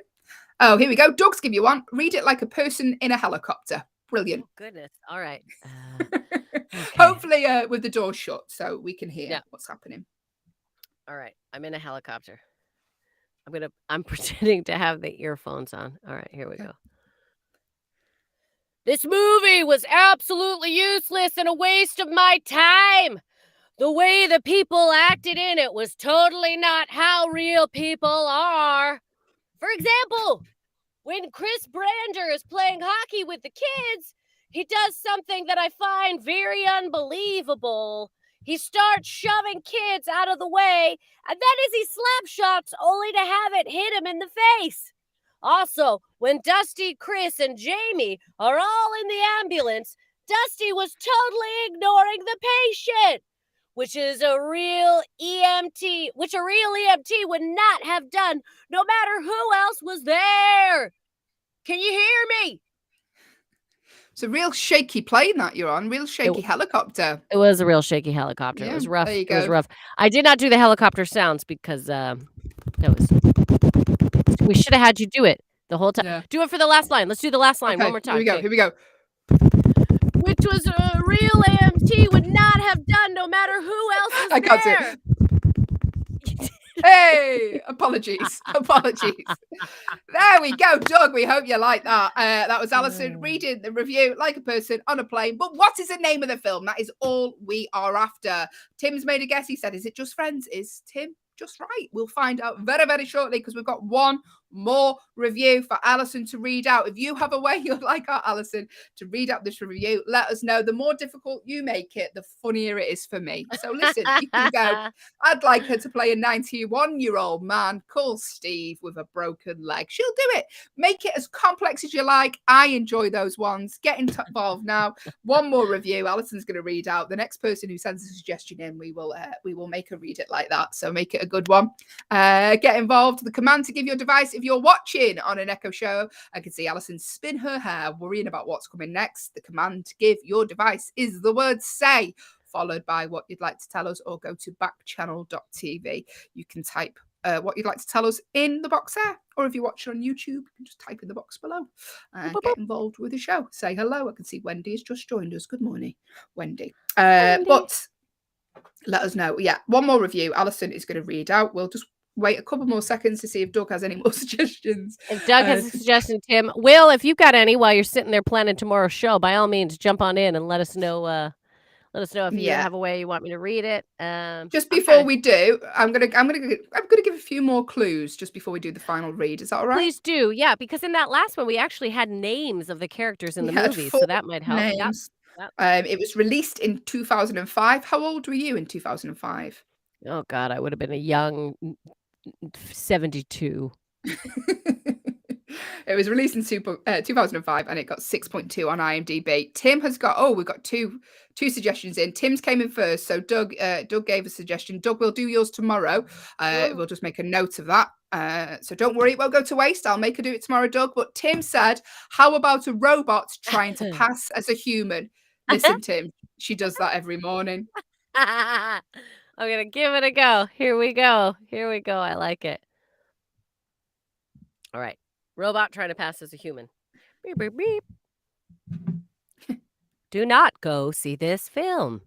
Oh, here we go. Doug's give you one. Read it like a person in a helicopter. Brilliant. Oh, goodness. All right. Okay. Hopefully with the door shut so we can hear what's happening. All right. I'm in a helicopter. I'm pretending to have the earphones on. All right, here we go. This movie was absolutely useless and a waste of my time. The way the people acted in it was totally not how real people are. For example, when Chris Brander is playing hockey with the kids, he does something that I find very unbelievable. He starts shoving kids out of the way, and then as he slap shots, only to have it hit him in the face. Also, when Dusty, Chris, and Jamie are all in the ambulance, Dusty was totally ignoring the patient, which a real EMT would not have done, no matter who else was there. Can you hear me? It's a real shaky plane that you're on, real shaky helicopter. It was a real shaky helicopter. Yeah, it was rough. there you It was go. rough. I did not do the helicopter sounds because we should have had you do it the whole time. Yeah. Do it for the last line. Let's do the last line one more time. Here we go. Which was a real AMT would not have done, no matter who else was I got there. it. Hey, apologies. There we go, Doug. We hope you like that. That was Allyson reading the review like a person on a plane. But what is the name of the film? That is all we are after. Tim's made a guess. He said, is it just Friends? Is Tim just right? We'll find out very, very shortly because we've got one more review for Allyson to read out. If you have a way you'd like our Allyson to read out this review, let us know. The more difficult you make it, the funnier it is for me. So listen, you can go, I'd like her to play a 91-year-old man called Steve with a broken leg. She'll do it. Make it as complex as you like. I enjoy those ones. Get involved now. One more review Alyson's going to read out. The next person who sends a suggestion in, we will make her read it like that. So make it a good one. Get involved. The command to give your device if you're watching on an Echo show. I can see Allyson spin her hair, worrying about what's coming next. The command to give your device is the word say, followed by what you'd like to tell us, or go to backchannel.tv. You can type what you'd like to tell us in the box there, or if you're watching on YouTube, you can just type in the box below and get involved with the show. Say hello. I can see Wendy has just joined us. Good morning, Wendy. But let us know. Yeah, one more review Allyson is going to read out. We'll just wait a couple more seconds to see if Doug has any more suggestions. If Doug has a suggestion, Tim, Will, if you've got any while you're sitting there planning tomorrow's show, by all means, jump on in and let us know. Let us know if you have a way you want me to read it. Just before we do, I'm gonna give a few more clues just before we do the final read. Is that all right? Please do, yeah. Because in that last one, we actually had names of the characters in the movie, so that might help. Names. Yep. It was released in 2005. How old were you in 2005? Oh God, I would have been a young 72. It was released in 2005 and it got 6.2 on IMDb. Tim has got, we've got two suggestions in. Tim's came in first, so Doug gave a suggestion. Doug, we'll do yours tomorrow. We'll just make a note of that. So don't worry, it won't go to waste. I'll make her do it tomorrow, Doug. But Tim said, how about a robot trying to pass as a human? Listen, Tim, she does that every morning. I'm going to give it a go. Here we go. I like it. All right. Robot trying to pass as a human. Beep, beep, beep. Do not go see this film.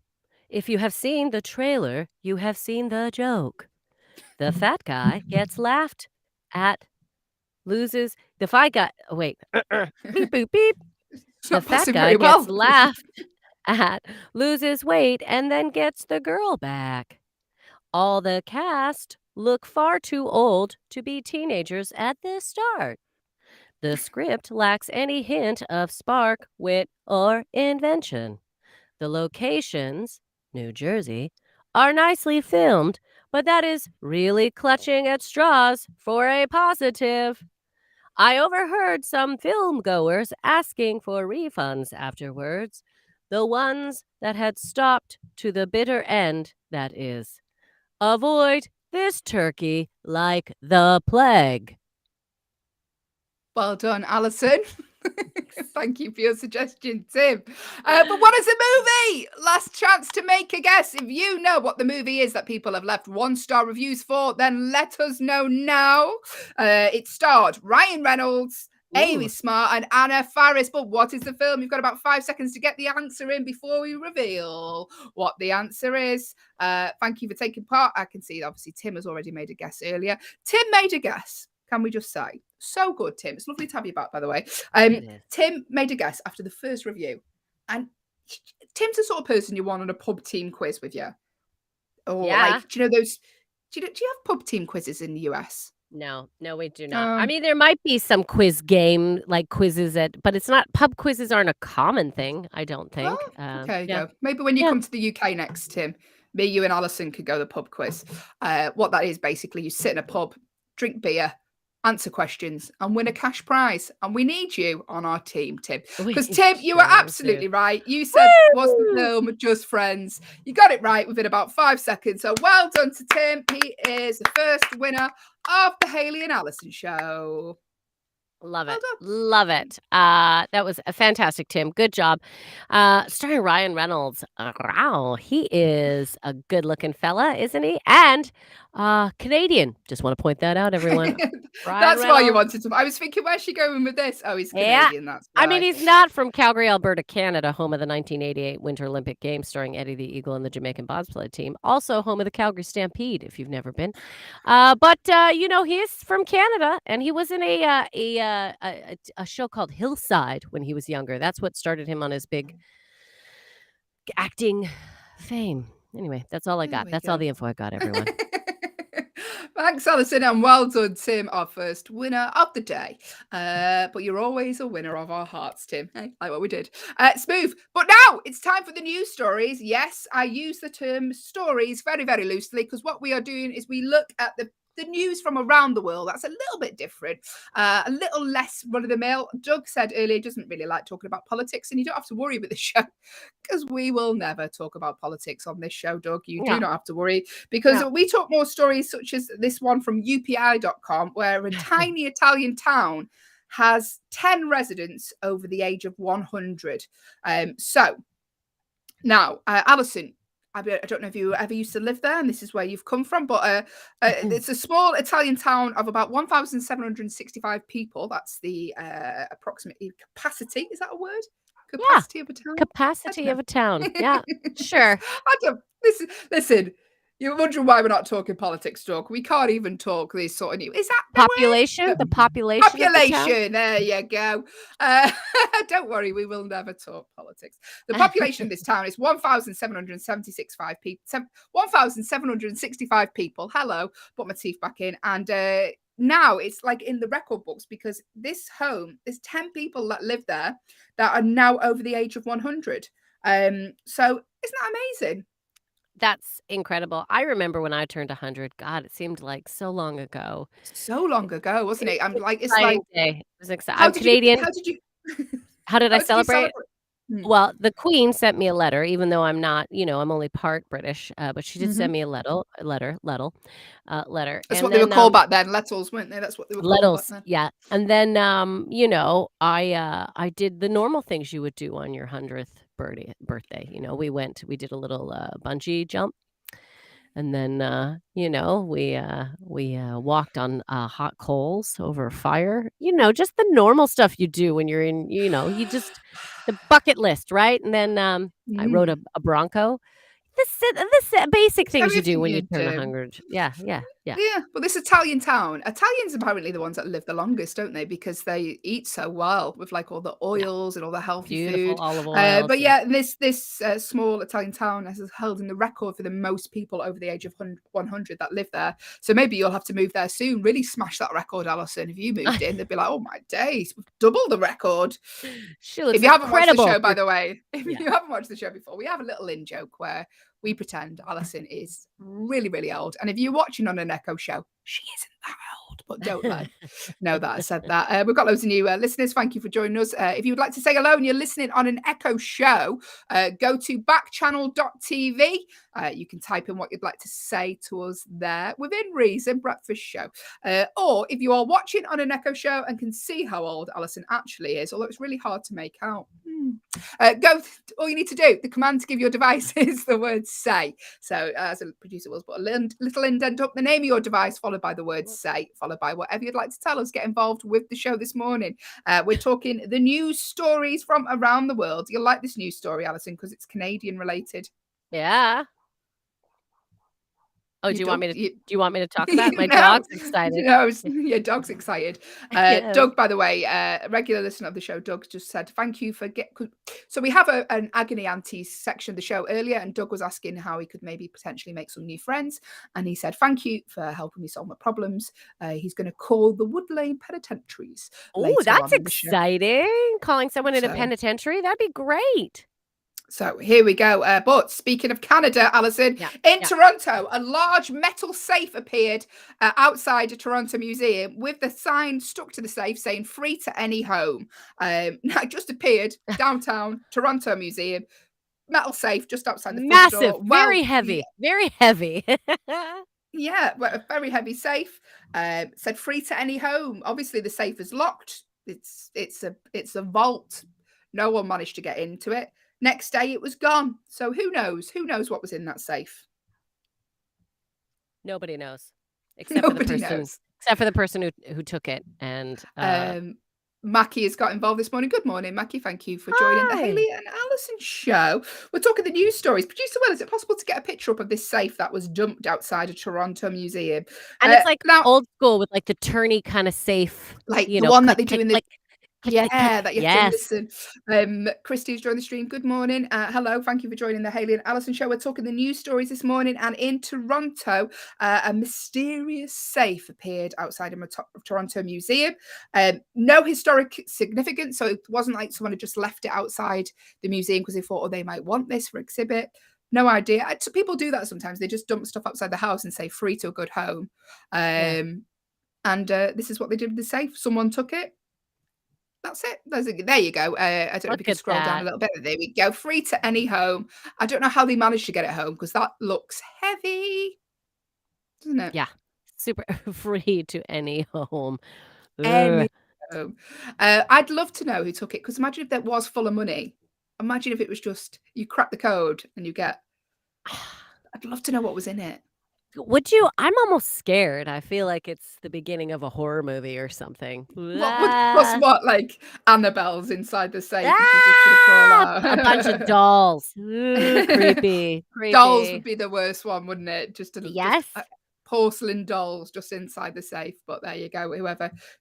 If you have seen the trailer, you have seen the joke. The fat guy gets laughed at, loses. The fat guy, wait. Beep, beep, beep. The fat guy gets laughed at, loses weight, and then gets the girl back. All the cast look far too old to be teenagers at the start. The script lacks any hint of spark, wit, or invention. The locations, New Jersey, are nicely filmed, but that is really clutching at straws for a positive. I overheard some film goers asking for refunds afterwards, the ones that had stopped to the bitter end, that is. Avoid this turkey like the plague. Well done, Allyson. Thank you for your suggestion, Tim. But what is the movie? Last chance to make a guess. If you know what the movie is that people have left 1-star reviews for, then let us know now. It starred Ryan Reynolds, Amy Smart, and Anna Faris. But what is the film? You've got about 5 seconds to get the answer in before we reveal what the answer is. Thank you for taking part. I can see, obviously, Tim has already made a guess earlier. Tim made a guess. Can we just say? So good, Tim. It's lovely to have you back, by the way. Tim made a guess after the first review. And Tim's the sort of person you want on a pub team quiz with you. Or like, do you know those... Do you have pub team quizzes in the US? No, we do not. I mean, there might be some quiz game, like quizzes but it's not, pub quizzes aren't a common thing, I don't think. Okay, go. Maybe when you come to the UK next, Tim, me, you and Allyson could go to the pub quiz. What that is, basically, you sit in a pub, drink beer, answer questions, and win a cash prize. And we need you on our team, Tim. Because, Tim, you were absolutely right. You said, was the film Just Friends? You got it right within about 5 seconds. So well done to Tim. He is the first winner of the Hayley and Allyson show. Love it. Love it. That was a fantastic, Tim. Good job. Starring Ryan Reynolds. Wow, he is a good-looking fella, isn't he? And Canadian. Just want to point that out, everyone. That's why you wanted to. I was thinking, where's she going with this? Oh, he's Canadian. That's why. I mean, he's not from Calgary, Alberta, Canada, home of the 1988 Winter Olympic Games, starring Eddie the Eagle and the Jamaican bobsled team. Also home of the Calgary Stampede, if you've never been. But you know, he is from Canada, and he was in a show called Hillside when he was younger. That's what started him on his big acting fame. Anyway, that's all I got. That's all the info I got, everyone. Thanks, Allyson, and well done, Tim, our first winner of the day. But you're always a winner of our hearts, Tim. Hey, like what we did. Smooth. But now it's time for the news stories. Yes, I use the term stories very, very loosely because what we are doing is we look at the news from around the world. That's a little bit different, a little less run-of-the-mill. Doug said earlier he doesn't really like talking about politics, and you don't have to worry with this show because we will never talk about politics on this show, Doug. You do not have to worry because we talk more stories such as this one from UPI.com, where a tiny Italian town has 10 residents over the age of 100. So now, Allyson, I don't know if you ever used to live there and this is where you've come from, but it's a small Italian town of about 1,765 people. That's the approximately capacity. Is that a word? Capacity of a town? Capacity of a town. Yeah, sure. Listen, you're wondering why we're not talking politics, Doug. We can't even talk this sort of news. Is that population? The population. Population. There you go. Don't worry, we will never talk politics. The population of this town is 1,765 people. 1,765 people. Hello, put my teeth back in. And now it's like in the record books because this home, there's 10 people that live there that are now over the age of 100. So isn't that amazing? That's incredible. I remember when I turned 100. God, it seemed like so long ago. So long ago, wasn't it? I'm like, it's like day. It was exciting. I'm Canadian. How did I celebrate? Well, the Queen sent me a letter, even though I'm not, I'm only part British, but she did send me a letter. That's what they were called back then, letters, weren't they? That's what they were called back then. Yeah. And then, I did the normal things you would do on your 100th birthday. We did a little bungee jump. And then, we walked on hot coals over a fire. Just the normal stuff you do when you're in, the bucket list, right? And then I rode a Bronco. This basic things you do when you turn 100. Yeah. Yeah, but this Italian town, Italians apparently the ones that live the longest, don't they? Because they eat so well with like all the oils and all the healthy food. Olive oil. But this small Italian town is holding the record for the most people over the age of 100 that live there. So maybe you'll have to move there soon. Really smash that record, Allyson. If you moved in, they'd be like, oh my days, we've doubled the record. She looks if you haven't incredible. watched the show, by the way, if you haven't watched the show before, we have a little in joke where we pretend Allyson is really, really old. And if you're watching on an Echo show, she isn't that old, but don't lie. Know that I said that. We've got loads of new listeners. Thank you for joining us. If you would like to say hello and you're listening on an Echo show, go to backchannel.tv. You can type in what you'd like to say to us there within reason, breakfast show. Or if you are watching on an Echo show and can see how old Allyson actually is, although it's really hard to make out. All you need to do, the command to give your device is the word say. So as a producer was, put a little indent up the name of your device, followed by the word say, followed by whatever you'd like to tell us. Get involved with the show this morning. We're talking the news stories from around the world. You'll like this news story, Allyson, because it's Canadian related. Yeah. Oh, do you want me to talk about it? My dog's excited. No, your dog's excited. Doug, by the way, a regular listener of the show, Doug just said, thank you for So we have an agony aunties section of the show earlier, and Doug was asking how he could maybe potentially make some new friends. And he said, thank you for helping me solve my problems. He's going to call the Wood Lane penitentiaries. Oh, that's exciting. Calling someone in a penitentiary. That'd be great. So here we go. But speaking of Canada, Allyson, in Toronto, a large metal safe appeared outside a Toronto museum with the sign stuck to the safe saying free to any home. It just appeared downtown Toronto Museum. Metal safe just outside the front door. Massive, very heavy, very heavy. Yeah, well, a very heavy safe. Said free to any home. Obviously, the safe is locked. It's a vault. No one managed to get into it. Next day, it was gone. So who knows? Who knows what was in that safe? Nobody knows, except for the person who took it. And Mackie has got involved this morning. Good morning, Mackie. Thank you for joining the Hayley and Allyson show. We're talking the news stories. Producer Will, is it possible to get a picture up of this safe that was dumped outside a Toronto museum? And it's like old school with like the turny kind of safe, like the one that they do in the. That you have to listen. Christy's joined the stream. Good morning. Hello. Thank you for joining the Hayley and Allyson show. We're talking the news stories this morning. And in Toronto, a mysterious safe appeared outside a Toronto museum. No historic significance. So it wasn't like someone had just left it outside the museum because they thought, they might want this for exhibit. No idea. People do that sometimes. They just dump stuff outside the house and say free to a good home. And this is what they did with the safe. Someone took it. That's it. There you go. I don't know if you can scroll down a little bit. There we go. Free to any home. I don't know how they managed to get it home because that looks heavy, doesn't it? Yeah. Super free to any home. Any home. I'd love to know who took it because imagine if that was full of money. Imagine if it was just you crack the code and you get. I'd love to know what was in it. Would you? I'm almost scared. I feel like it's the beginning of a horror movie or something. What like Annabelle's inside the safe? A bunch of dolls. Ooh, creepy. Dolls would be the worst one, wouldn't it? Just yes. Porcelain dolls just inside the safe. But there you go.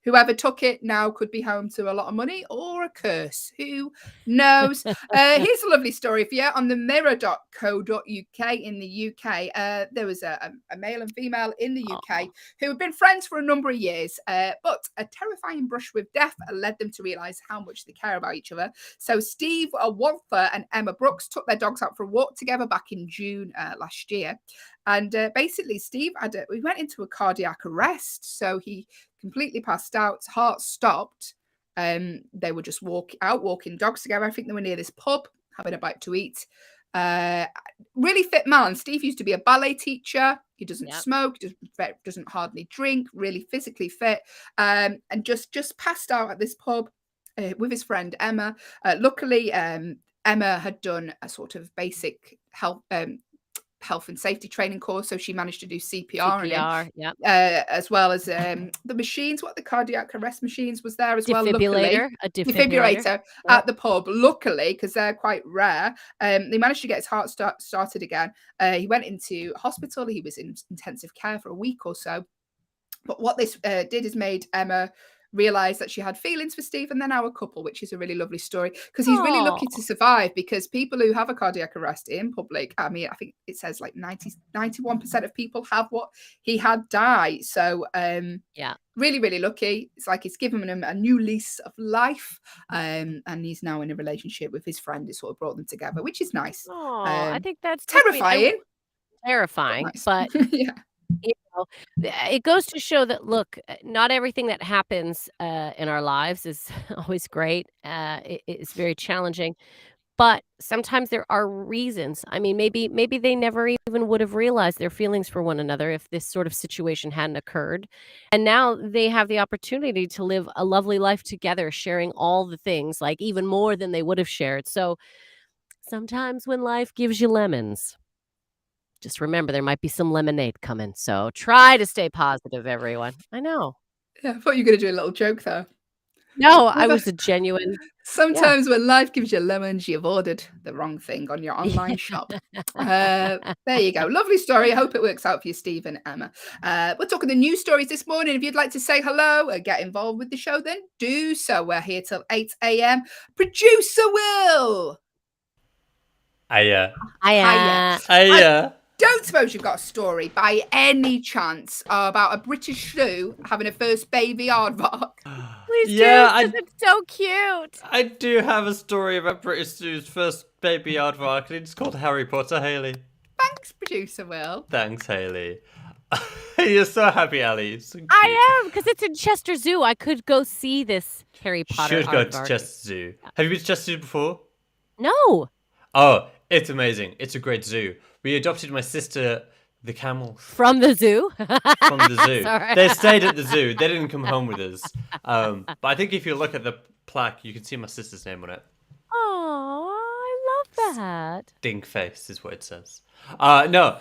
Whoever took it now could be home to a lot of money or a curse. Who knows? Here's a lovely story for you on the mirror.co.uk in the UK. There was a male and female in the UK who had been friends for a number of years, but a terrifying brush with death led them to realise how much they care about each other. So Steve Walther and Emma Brooks took their dogs out for a walk together back in June last year. And basically, Steve we went into a cardiac arrest. So he completely passed out, heart stopped. They were just walking dogs together. I think they were near this pub, having a bite to eat. Really fit man. Steve used to be a ballet teacher. He doesn't smoke, doesn't hardly drink, really physically fit. And just passed out at this pub with his friend Emma. Luckily, Emma had done a sort of basic health and safety training course, so she managed to do CPR as well as the machines. What the cardiac arrest machines was there as well. Luckily, a defibrillator at the pub. Luckily, because they're quite rare, they managed to get his heart started again. He went into hospital. He was in intensive care for a week or so. But what this did is made Emma realized that she had feelings for Steve and they're now a couple, which is a really lovely story because he's really lucky to survive, because people who have a cardiac arrest in public, I mean, I think it says like 91% of people have what he had die. So really, really lucky. It's like it's given him a new lease of life, and he's now in a relationship with his friend who sort of brought them together, which is nice. I think that's terrifying. Terrifying, nice. but yeah. You know, it goes to show that, look, not everything that happens in our lives is always great. It's very challenging, but sometimes there are reasons. I mean, maybe they never even would have realized their feelings for one another if this sort of situation hadn't occurred. And now they have the opportunity to live a lovely life together, sharing all the things, like even more than they would have shared. So sometimes when life gives you lemons, just remember there might be some lemonade coming. So try to stay positive, everyone. I know. Yeah, I thought you were going to do a little joke there. No, I was a genuine. Sometimes when life gives you lemons, you've ordered the wrong thing on your online shop. There you go. Lovely story. I hope it works out for you, Steve and Emma. We're talking the news stories this morning. If you'd like to say hello or get involved with the show, then do so. We're here till 8 a.m. Producer Will. Hiya. Don't suppose you've got a story by any chance about a British zoo having a first baby aardvark? Please do, because it's so cute. I do have a story about British zoo's first baby aardvark, and it's called Harry Potter, Hayley. Thanks, Producer Will. Thanks, Hayley. You're so happy, Ellie. So I am, because it's in Chester Zoo. I could go see this Harry Potter Should go aardvark. to Chester Zoo. Have you been to Chester Zoo before? No. Oh, it's amazing. It's a great zoo. We adopted my sister, the camel. From the zoo? From the zoo. Sorry. They stayed at the zoo. They didn't come home with us. But I think if you look at the plaque, you can see my sister's name on it. Oh, I love that. Dink face is what it says. No.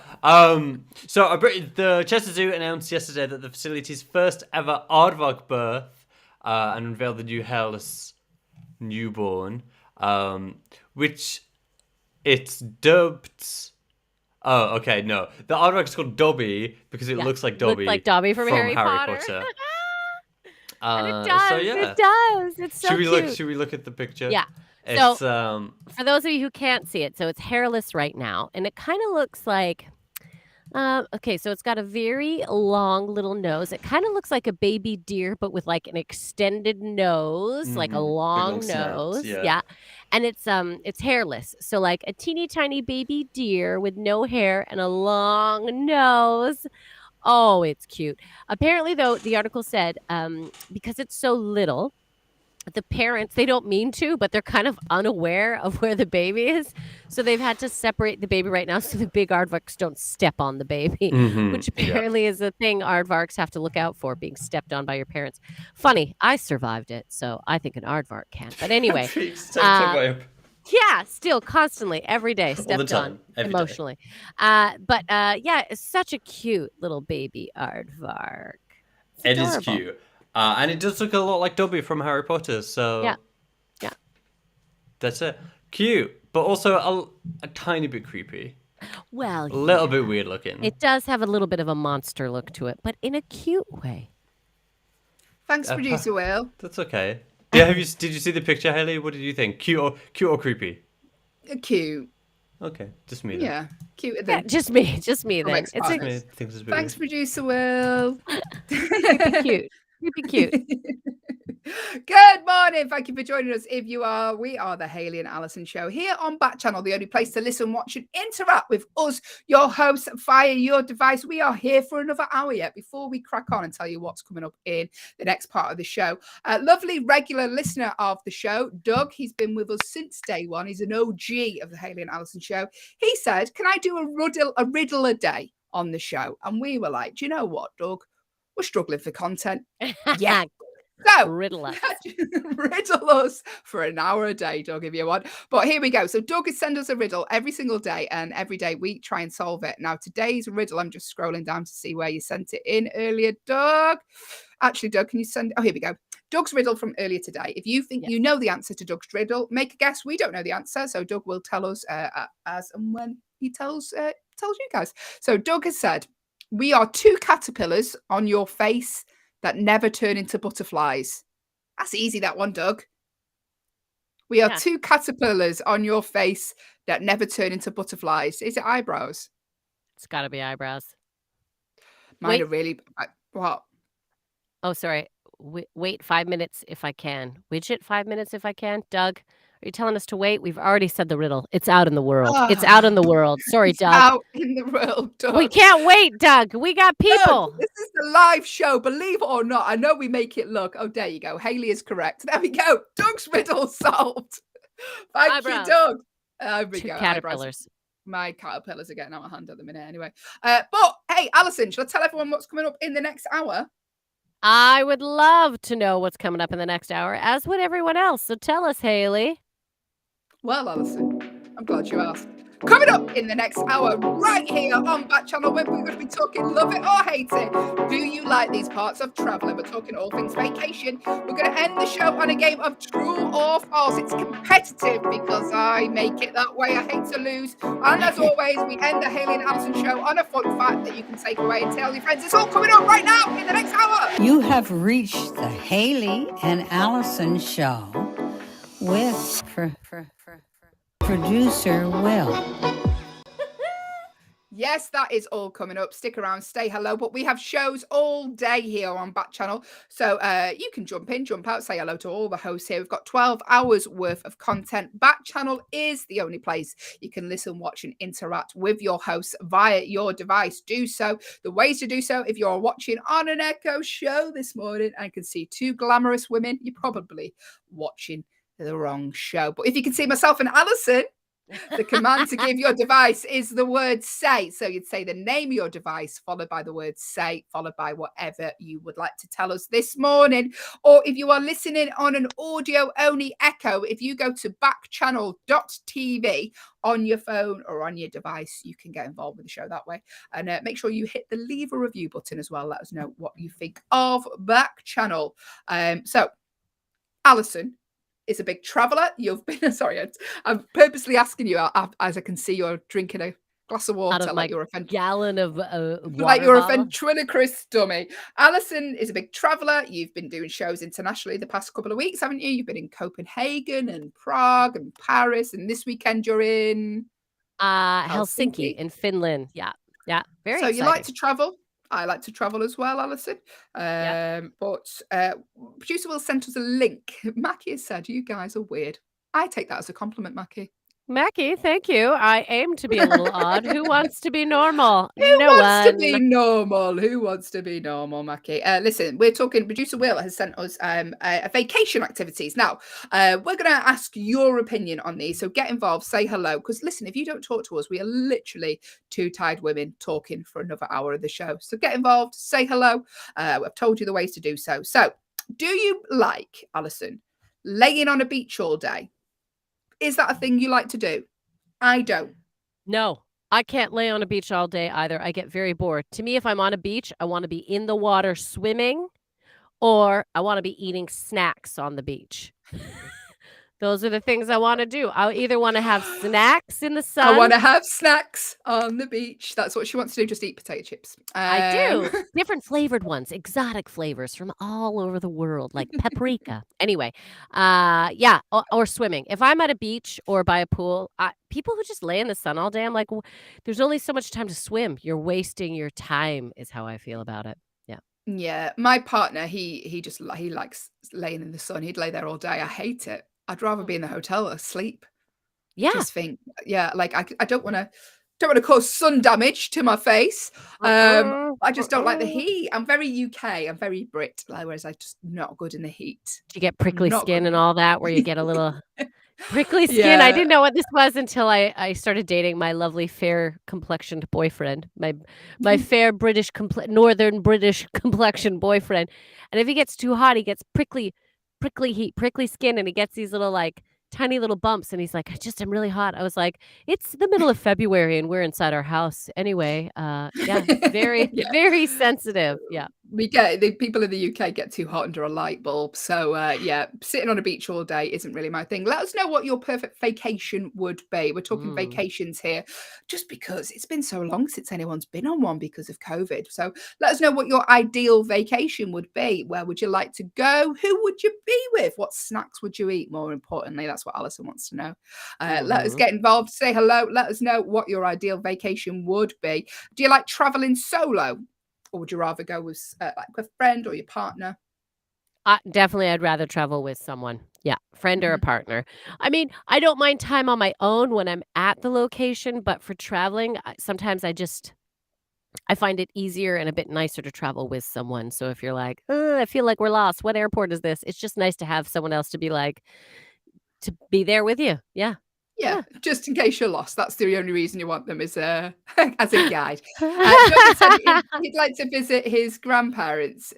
So the Chester Zoo announced yesterday that the facility's first ever Aardvark Birth and unveiled the new hairless newborn, which it's dubbed. Oh, okay, no. The aardvark is called Dobby because it looks like Dobby. Looks like Dobby from Harry Potter. And it does. So, yeah. It does. It's so cute. Should we look at the picture? Yeah. It's, so, for those of you who can't see it, so it's hairless right now, and it kind of looks like. Okay, so it's got a very long little nose. It kind of looks like a baby deer, but with like an extended nose, like a long nose. Yeah. And it's hairless. So like a teeny tiny baby deer with no hair and a long nose. Oh, it's cute. Apparently, though, the article said because it's so little, the parents, they don't mean to, but they're kind of unaware of where the baby is. So they've had to separate the baby right now so the big aardvarks don't step on the baby, which apparently is a thing aardvarks have to look out for, being stepped on by your parents. Funny, I survived it, so I think an aardvark can. But anyway. Yeah, still constantly, every day, stepped on emotionally. But it's such a cute little baby aardvark. It is cute. And it does look a lot like Dobby from Harry Potter, so... Yeah. That's it. Cute, but also a tiny bit creepy. Well, a little bit weird looking. It does have a little bit of a monster look to it, but in a cute way. Thanks, Producer Will. That's okay. Yeah, did you see the picture, Hayley? What did you think? Cute or creepy? Cute. Okay, just me then. Yeah, cute. Yeah, just me then. Thanks, Producer Will. Cute. Creepy cute. Good morning. Thank you for joining us. We are the Hayley and Allyson show here on Backchannel, the only place to listen, watch, and interact with us, your hosts, via your device. We are here for another hour yet before we crack on and tell you what's coming up in the next part of the show. Lovely regular listener of the show, Doug. He's been with us since day one. He's an OG of the Hayley and Allyson show. He said, "Can I do a riddle a day on the show?" And we were like, "Do you know what, Doug? We're struggling for content." Yeah. So riddle us. Riddle us for an hour a day, Doug, if you want. But here we go. So Doug has sent us a riddle every single day, and every day we try and solve it. Now, today's riddle, I'm just scrolling down to see where you sent it in earlier, Doug. Actually, Doug, can you send... Oh, here we go. Doug's riddle from earlier today. If you think you know the answer to Doug's riddle, make a guess. We don't know the answer, so Doug will tell us as and when he tells you guys. So Doug has said, "We are two caterpillars on your face that never turn into butterflies? That's easy, that one, Doug. We are 2 caterpillars on your face that never turn into butterflies. Is it eyebrows? It's got to be eyebrows. Mine are really what? Oh, sorry. Wait 5 minutes if I can. Widget 5 minutes if I can. Doug, are you telling us to wait? We've already said the riddle. It's out in the world. It's out in the world. Sorry, Doug. Out in the world, Doug. We can't wait, Doug. We got people. Doug, this is the live show. Believe it or not, I know we make it look. Oh, there you go. Hayley is correct. There we go. Doug's riddle solved. Thank you, Doug. There we go. Caterpillars. My caterpillars are getting out of hand at the minute anyway. But hey, Allyson, shall I tell everyone what's coming up in the next hour? I would love to know what's coming up in the next hour, as would everyone else. So tell us, Hayley. Well, Allyson, I'm glad you asked. Coming up in the next hour, right here on Backchannel, we're going to be talking love it or hate it. Do you like these parts of traveling? We're talking all things vacation. We're going to end the show on a game of true or false. It's competitive because I make it that way. I hate to lose. And as always, we end the Hayley and Allyson show on a fun fact that you can take away and tell your friends. It's all coming up right now in the next hour. You have reached the Hayley and Allyson show with producer Will. Yes, that is all coming up. Stick around, stay hello. But we have shows all day here on Backchannel. So you can jump in, jump out, say hello to all the hosts here. We've got 12 hours worth of content. Backchannel is the only place you can listen, watch, and interact with your hosts via your device. Do so. The ways to do so, if you're watching on an Echo show this morning and can see 2 glamorous women, you're probably watching the wrong show. But if you can see myself and Allyson, the command to give your device is the word say. So you'd say the name of your device, followed by the word say, followed by whatever you would like to tell us this morning. Or if you are listening on an audio only Echo, if you go to backchannel.tv on your phone or on your device, you can get involved with the show that way. And make sure you hit the leave a review button as well. Let us know what you think of Backchannel. So Allyson is a big traveler. You've been I'm purposely asking you as I can see you're drinking a glass of water like you're a gallon of like you're a ventriloquist dummy. Allyson is a big traveler. You've been doing shows internationally the past couple of weeks, haven't you? You've been in Copenhagen and Prague and Paris, and this weekend you're in Helsinki in Finland. Yeah, very exciting. You like to travel. I like to travel as well, Allyson. But producer Will sent us a link. Mackie has said, you guys are weird. I take that as a compliment, Mackie. Mackie, thank you. I aim to be a little odd. Who wants to be normal? Who wants to be normal? Who wants to be normal, Mackie? Listen, we're talking, producer Will has sent us vacation activities. Now, we're going to ask your opinion on these. So get involved, say hello. Because listen, if you don't talk to us, we are literally 2 tired women talking for another hour of the show. So get involved, say hello. I've told you the ways to do so. So do you like, Allyson, laying on a beach all day? Is that a thing you like to do? I don't. No, I can't lay on a beach all day either. I get very bored. To me, if I'm on a beach, I want to be in the water swimming, or I want to be eating snacks on the beach. Those are the things I want to do. I either want to have snacks in the sun. I want to have snacks on the beach. That's what she wants to do, just eat potato chips. I do. Different flavored ones, exotic flavors from all over the world, like paprika. Anyway, or swimming. If I'm at a beach or by a pool, people who just lay in the sun all day, I'm like, well, there's only so much time to swim. You're wasting your time is how I feel about it. Yeah, my partner, he likes laying in the sun. He'd lay there all day. I hate it. I'd rather be in the hotel asleep. Yeah. Just think, like I don't want to cause sun damage to my face. I just don't like the heat. I'm very UK. I'm very Brit, whereas I'm just not good in the heat. You get prickly skin and all that, where you get a little prickly skin. I didn't know what this was until I started dating my lovely fair complexioned boyfriend, my fair British northern British complexioned boyfriend. And if he gets too hot, he gets prickly skin, and he gets these little like tiny little bumps, and he's like, I'm really hot. I was like, it's the middle of February and we're inside our house anyway. Very very sensitive. the people in the UK get too hot under a light bulb. So yeah, sitting on a beach all day isn't really my thing. Let us know what your perfect vacation would be. We're talking vacations here, just because it's been so long since anyone's been on one because of COVID. So let us know what your ideal vacation would be. Where would you like to go? Who would you be with? What snacks would you eat? More importantly, that's what Allyson wants to know. Let us get involved. Say hello. Let us know what your ideal vacation would be. Do you like traveling solo? Or would you rather go with like a friend or your partner? Definitely, I'd rather travel with someone. Yeah, friend or a partner. I mean, I don't mind time on my own when I'm at the location, but for traveling, sometimes I find it easier and a bit nicer to travel with someone. So if you're like, I feel like we're lost. What airport is this? It's just nice to have someone else to be there with you. Yeah. Yeah, just in case you're lost. That's the only reason you want them as a guide. Doug said he'd like to visit his grandparents.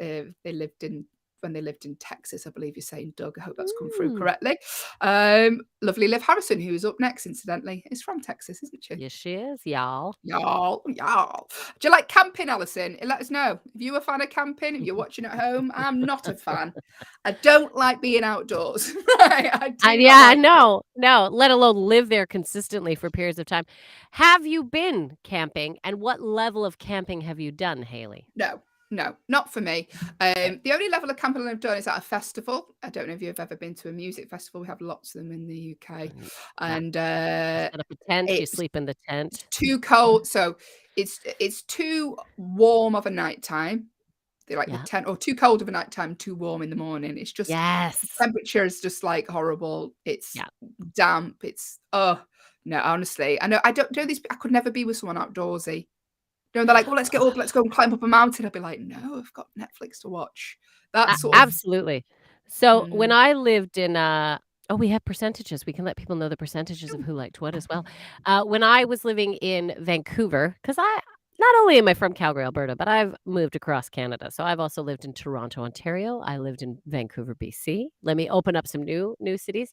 When they lived in Texas, I believe you're saying, Doug. I hope that's come through correctly. Lovely Liv Harrison, who is up next, incidentally, is from Texas, isn't she? Yes, she is, y'all. Y'all. Do you like camping, Allyson? Let us know. If you're a fan of camping, if you're watching at home, I'm not a fan. I don't like being outdoors. No, let alone live there consistently for periods of time. Have you been camping, and what level of camping have you done, Hayley? No, not for me. The only level of camping I've done is at a festival. I don't know if you've ever been to a music festival. We have lots of them in the UK. And set up a tent, you sleep in the tent. Too cold. So it's too warm of a nighttime. They're like the tent, or too cold of a nighttime, too warm in the morning. It's just the temperature is just like horrible. It's damp. It's no, honestly. I know I don't do this. I could never be with someone outdoorsy. They're like, well, let's get up, let's go and climb up a mountain. I'd be like, no, I've got Netflix to watch. That's absolutely. So when I lived in we have percentages. We can let people know the percentages of who liked what as well. When I was living in Vancouver, because not only am I from Calgary, Alberta, but I've moved across Canada. So I've also lived in Toronto, Ontario. I lived in Vancouver, BC. Let me open up some new cities.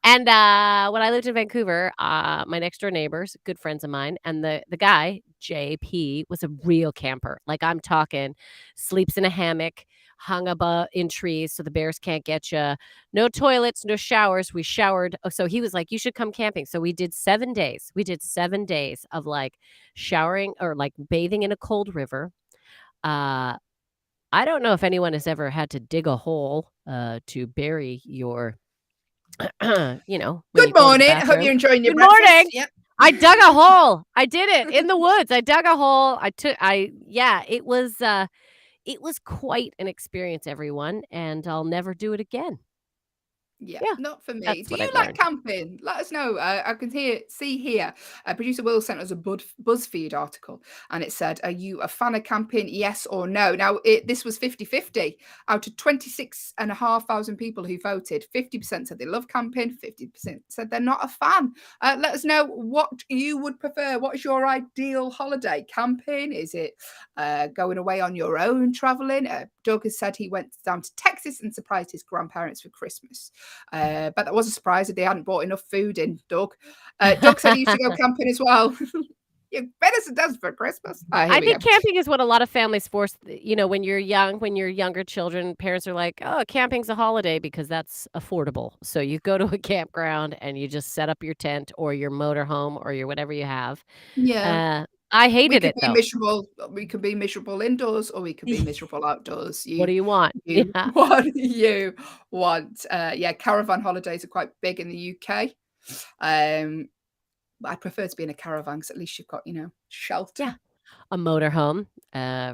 And when I lived in Vancouver, my next door neighbors, good friends of mine, and the guy, JP, was a real camper. Like I'm talking, sleeps in a hammock, hung above in trees so the bears can't get you. No toilets, no showers. We showered. So he was like, you should come camping. So we did 7 days. We did 7 days of like showering or like bathing in a cold river. I don't know if anyone has ever had to dig a hole to bury your, Good morning. I hope you're enjoying your breakfast. Good morning. Yep. I dug a hole. I did it in the woods. I dug a hole. It was quite an experience, everyone, and I'll never do it again. Yeah, not for me. Do you like camping? Let us know. I can see here. Producer Will sent us a BuzzFeed article, and it said, are you a fan of camping? Yes or no? Now, this was 50-50. Out of 26,500 people who voted, 50% said they love camping, 50% said they're not a fan. Let us know what you would prefer. What is your ideal holiday? Camping? Is it going away on your own, traveling? Doug has said he went down to Texas and surprised his grandparents for Christmas. But that was a surprise that they hadn't bought enough food in, Doug. Doug said he used to go camping as well. You venison does for Christmas. I think camping is what a lot of families force. When you're young, when you're younger children, parents are like, oh, camping's a holiday because that's affordable. So you go to a campground and you just set up your tent or your motorhome or your whatever you have. Yeah. I hated it though. We could be miserable indoors or we could be miserable outdoors. What do you want? What do you want? Caravan holidays are quite big in the UK. I prefer to be in a caravan because at least you've got, shelter. Yeah. A motorhome,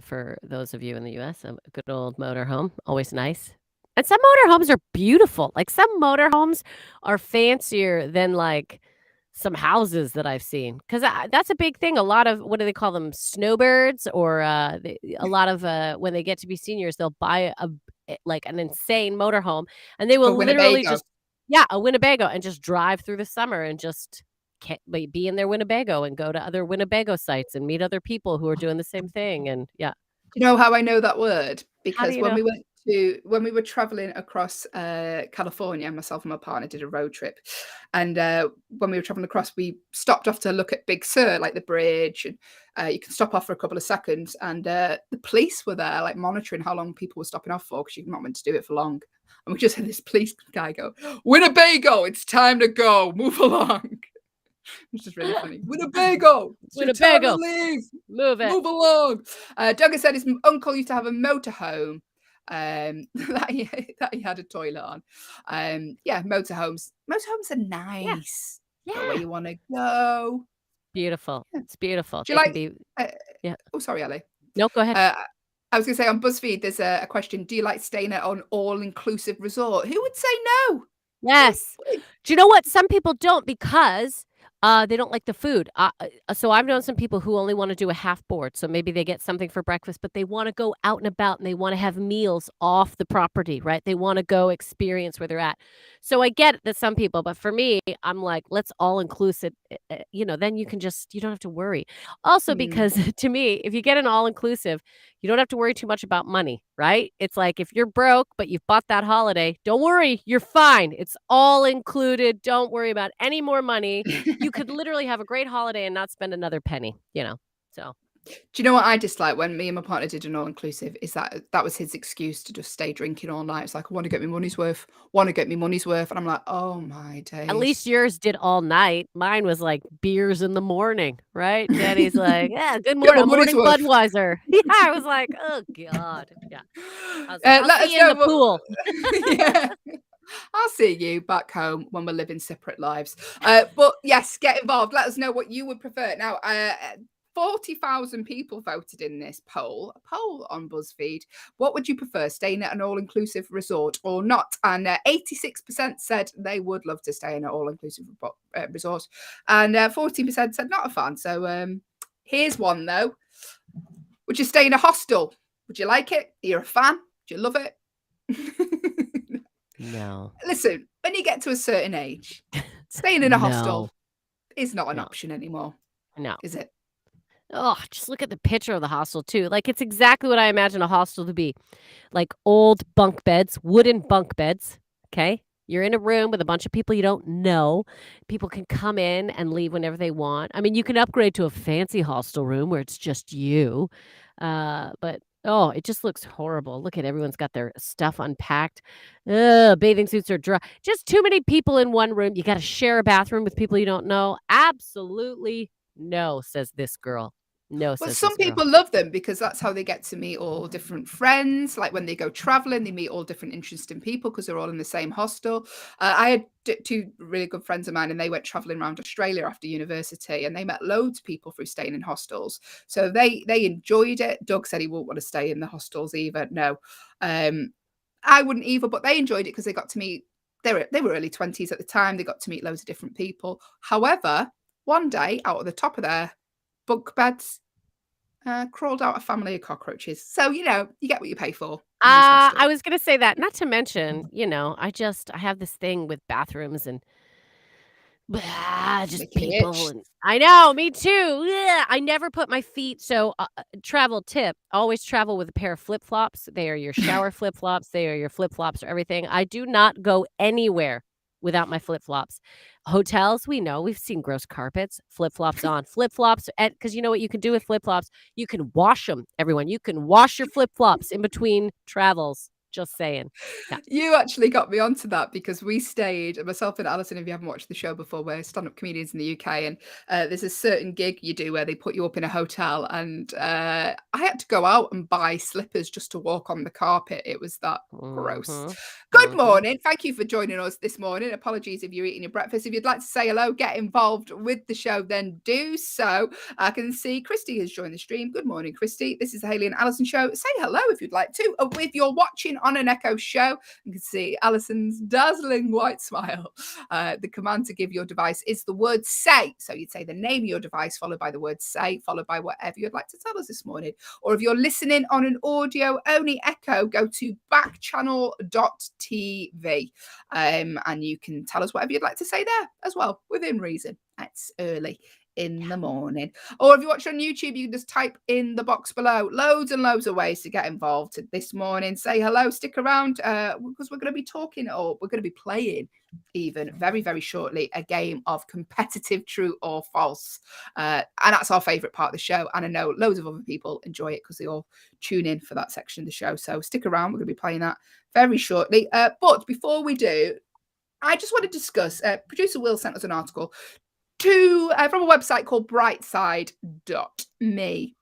for those of you in the US, a good old motorhome, always nice. And some motorhomes are beautiful. Like some motorhomes are fancier than like some houses that I've seen, because that's a big thing. A lot of, what do they call them, snowbirds, or a lot of when they get to be seniors, they'll buy an insane motorhome, and they will literally just a Winnebago, and just drive through the summer and just be in their Winnebago and go to other Winnebago sites and meet other people who are doing the same thing. And you know how I know that word? Because when we went when we were traveling across California, myself and my partner did a road trip. And when we were traveling across, we stopped off to look at Big Sur, like the bridge. And you can stop off for a couple of seconds. And the police were there, like monitoring how long people were stopping off for, because you're not meant to do it for long. And we just had this police guy go, "Winnebago, it's time to go. Move along." Which is really funny. Winnebago, Winnebago, leave. Move it. Move along. Doug has said his uncle used to have a motorhome that he had a toilet on. Yeah, motorhomes. Motorhomes are nice. Yeah. Where you want to go. Beautiful. It's beautiful. Do you like? Yeah. Oh, sorry, Ellie. No, go ahead. I was going to say on BuzzFeed, there's a question. Do you like staying at an all-inclusive resort? Who would say no? Yes. Do you know what? Some people don't because they don't like the food. So I've known some people who only want to do a half board. So maybe they get something for breakfast, but they want to go out and about and they want to have meals off the property, right? They want to go experience where they're at. So I get it that some people, but for me, I'm like, let's all inclusive, then you don't have to worry. Also, because to me, if you get an all inclusive, you don't have to worry too much about money, right? It's like if you're broke, but you've bought that holiday, don't worry, you're fine. It's all included. Don't worry about any more money. You could literally have a great holiday and not spend another penny, so. Do you know what I dislike when me and my partner did an all-inclusive is that was his excuse to just stay drinking all night. It's like, I want to get my money's worth. And I'm like, oh my days. At least yours did all night. Mine was like beers in the morning, right? Daddy's like, yeah, good morning, morning Budweiser. Yeah, I was like, oh God. Yeah. I was like, I'll see you in the pool. Yeah. I'll see you back home when we're living separate lives. But yes, get involved. Let us know what you would prefer. Now, 40,000 people voted in this poll on BuzzFeed. What would you prefer, staying at an all-inclusive resort or not? And 86% said they would love to stay in an all-inclusive resort. And 14% said not a fan. So here's one, though. Would you stay in a hostel? Would you like it? Are you a fan? Do you love it? No. Listen, when you get to a certain age, staying in a hostel is not an option anymore. No. Is it? Oh, just look at the picture of the hostel, too. Like, it's exactly what I imagine a hostel to be. Like, old bunk beds, wooden bunk beds, okay? You're in a room with a bunch of people you don't know. People can come in and leave whenever they want. I mean, you can upgrade to a fancy hostel room where it's just you. But, it just looks horrible. Look at everyone's got their stuff unpacked. Bathing suits are dry. Just too many people in one room. You got to share a bathroom with people you don't know. Absolutely no, says this girl. No, well, some people love them because that's how they get to meet all different friends. Like when they go traveling, they meet all different interesting people because they're all in the same hostel. I had two really good friends of mine and they went traveling around Australia after university and they met loads of people through staying in hostels. So they enjoyed it. Doug said he wouldn't want to stay in the hostels either. No, I wouldn't either, but they enjoyed it because they got to meet, they were early 20s at the time. They got to meet loads of different people. However, one day out of the top of their bunk beds crawled out a family of cockroaches. So, you get what you pay for. I was going to say that. Not to mention, I have this thing with bathrooms and just people. And I know, me too. Yeah, I never put my feet. So travel tip, always travel with a pair of flip-flops. They are your shower flip-flops. They are your flip-flops or everything. I do not go anywhere without my flip-flops. Hotels, we've seen gross carpets, flip-flops on, flip-flops, because you know what you can do with flip-flops? You can wash them, everyone. You can wash your flip-flops in between travels. Just saying. Yeah. You actually got me onto that because we stayed, myself and Allyson, if you haven't watched the show before, we're stand-up comedians in the UK, and there's a certain gig you do where they put you up in a hotel, and I had to go out and buy slippers just to walk on the carpet. It was that gross. Good morning. Thank you for joining us this morning. Apologies if you're eating your breakfast. If you'd like to say hello, get involved with the show, then do so. I can see Christy has joined the stream. Good morning, Christy. This is the Hayley and Allyson show. Say hello if you'd like to. If you're watching on an Echo show, you can see Alyson's dazzling white smile. The command to give your device is the word say. So you'd say the name of your device followed by the word say, followed by whatever you'd like to tell us this morning. Or if you're listening on an audio only Echo, go to backchannel.tv and you can tell us whatever you'd like to say there as well, within reason. It's early in the morning. Or if you watch on YouTube, you can just type in the box below. Loads and loads of ways to get involved this morning. Say hello, stick around, because we're going to be talking, or we're going to be playing even very, very shortly, a game of competitive true or false. And that's our favourite part of the show. And I know loads of other people enjoy it because they all tune in for that section of the show. So stick around. We're going to be playing that very shortly. But before we do, I just want to discuss, producer Will sent us an article from a website called brightside.me.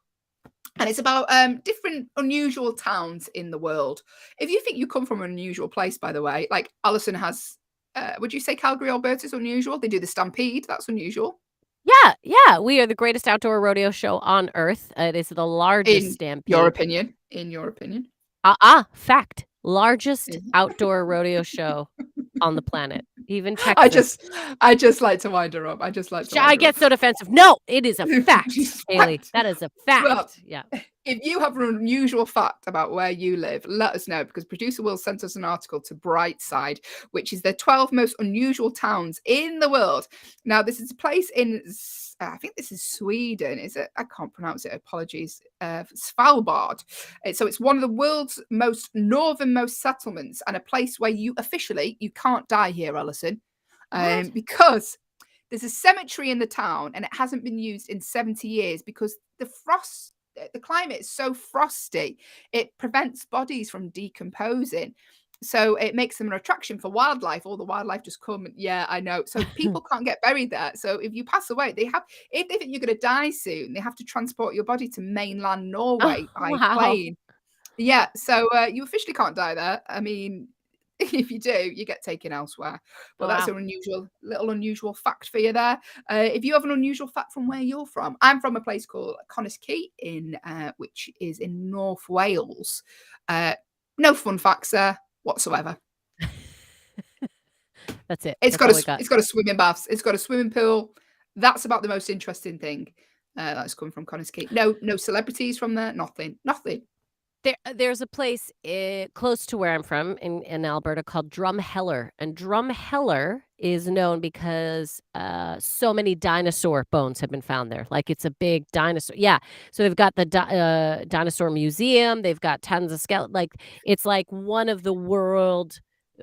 And it's about different unusual towns in the world. If you think you come from an unusual place, by the way, like Allyson has, would you say Calgary, Alberta is unusual? They do the Stampede. That's unusual. Yeah. We are the greatest outdoor rodeo show on earth. It is the largest stampede. In your opinion. Fact. Largest outdoor rodeo show on the planet. Even Texas. I just like to wind her up. I get so defensive. No, it is a fact, Hayley. That is a fact. Well, yeah. If you have an unusual fact about where you live, let us know, because producer Will sent us an article to Brightside, which is the 12 most unusual towns in the world. Now, this is a place in, I think this is Sweden. Is it? I can't pronounce it. Apologies. Svalbard. So it's one of the world's most northernmost settlements, and a place where you can't die here, Allyson, because there's a cemetery in the town, and it hasn't been used in 70 years because the climate is so frosty, it prevents bodies from decomposing. So it makes them an attraction for wildlife. All the wildlife just come. Yeah, I know. So people can't get buried there. So if you pass away, if they think you're going to die soon, they have to transport your body to mainland Norway by plane. Yeah. So you officially can't die there. I mean, if you do, you get taken elsewhere. But that's an unusual fact for you there. If you have an unusual fact from where you're from, I'm from a place called Conneskey which is in North Wales. No fun facts there whatsoever. That's it. It's got a swimming baths. It's got a swimming pool. That's about the most interesting thing that's come from Conneskey. No celebrities from there. Nothing. There's a place close to where I'm from in Alberta called Drumheller. And Drumheller is known because so many dinosaur bones have been found there. Like, it's a big dinosaur. Yeah. So they've got the dinosaur museum. They've got tons of skeletons. Like, it's like one of the world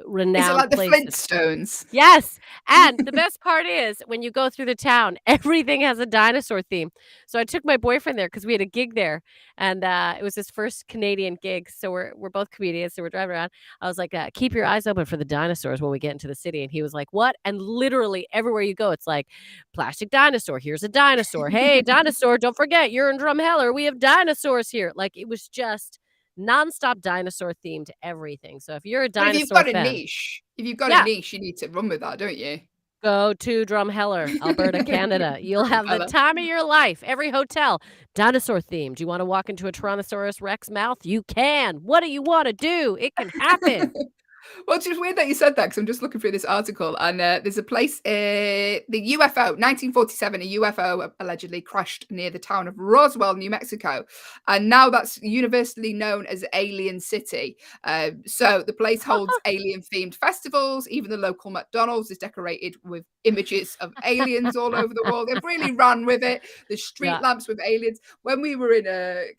renowned Is it like places. The Flintstones? Yes. And the best part is, when you go through the town, everything has a dinosaur theme. So I took my boyfriend there because we had a gig there, and it was his first Canadian gig. So we're both comedians, so we're driving around. I was like, keep your eyes open for the dinosaurs when we get into the city. And he was like, what? And literally everywhere you go, it's like, plastic dinosaur, here's a dinosaur. Hey, dinosaur, don't forget, you're in Drumheller. We have dinosaurs here. Like, it was just nonstop dinosaur themed everything. So if you're a dinosaur if you've got fan, a niche, you need to run with that, don't you? Go to Drumheller, Alberta, Canada. You'll have the time of your life. Every hotel, dinosaur themed. Do you want to walk into a Tyrannosaurus Rex mouth? You can. What do you want to do? It can happen. Well, it's just weird that you said that, because I'm just looking through this article, and there's a place, the UFO, 1947, a UFO allegedly crashed near the town of Roswell, New Mexico, and now that's universally known as Alien City. So the place holds alien-themed festivals. Even the local McDonald's is decorated with images of aliens all over the world. They've really ran with it. The street lamps with aliens. When we were in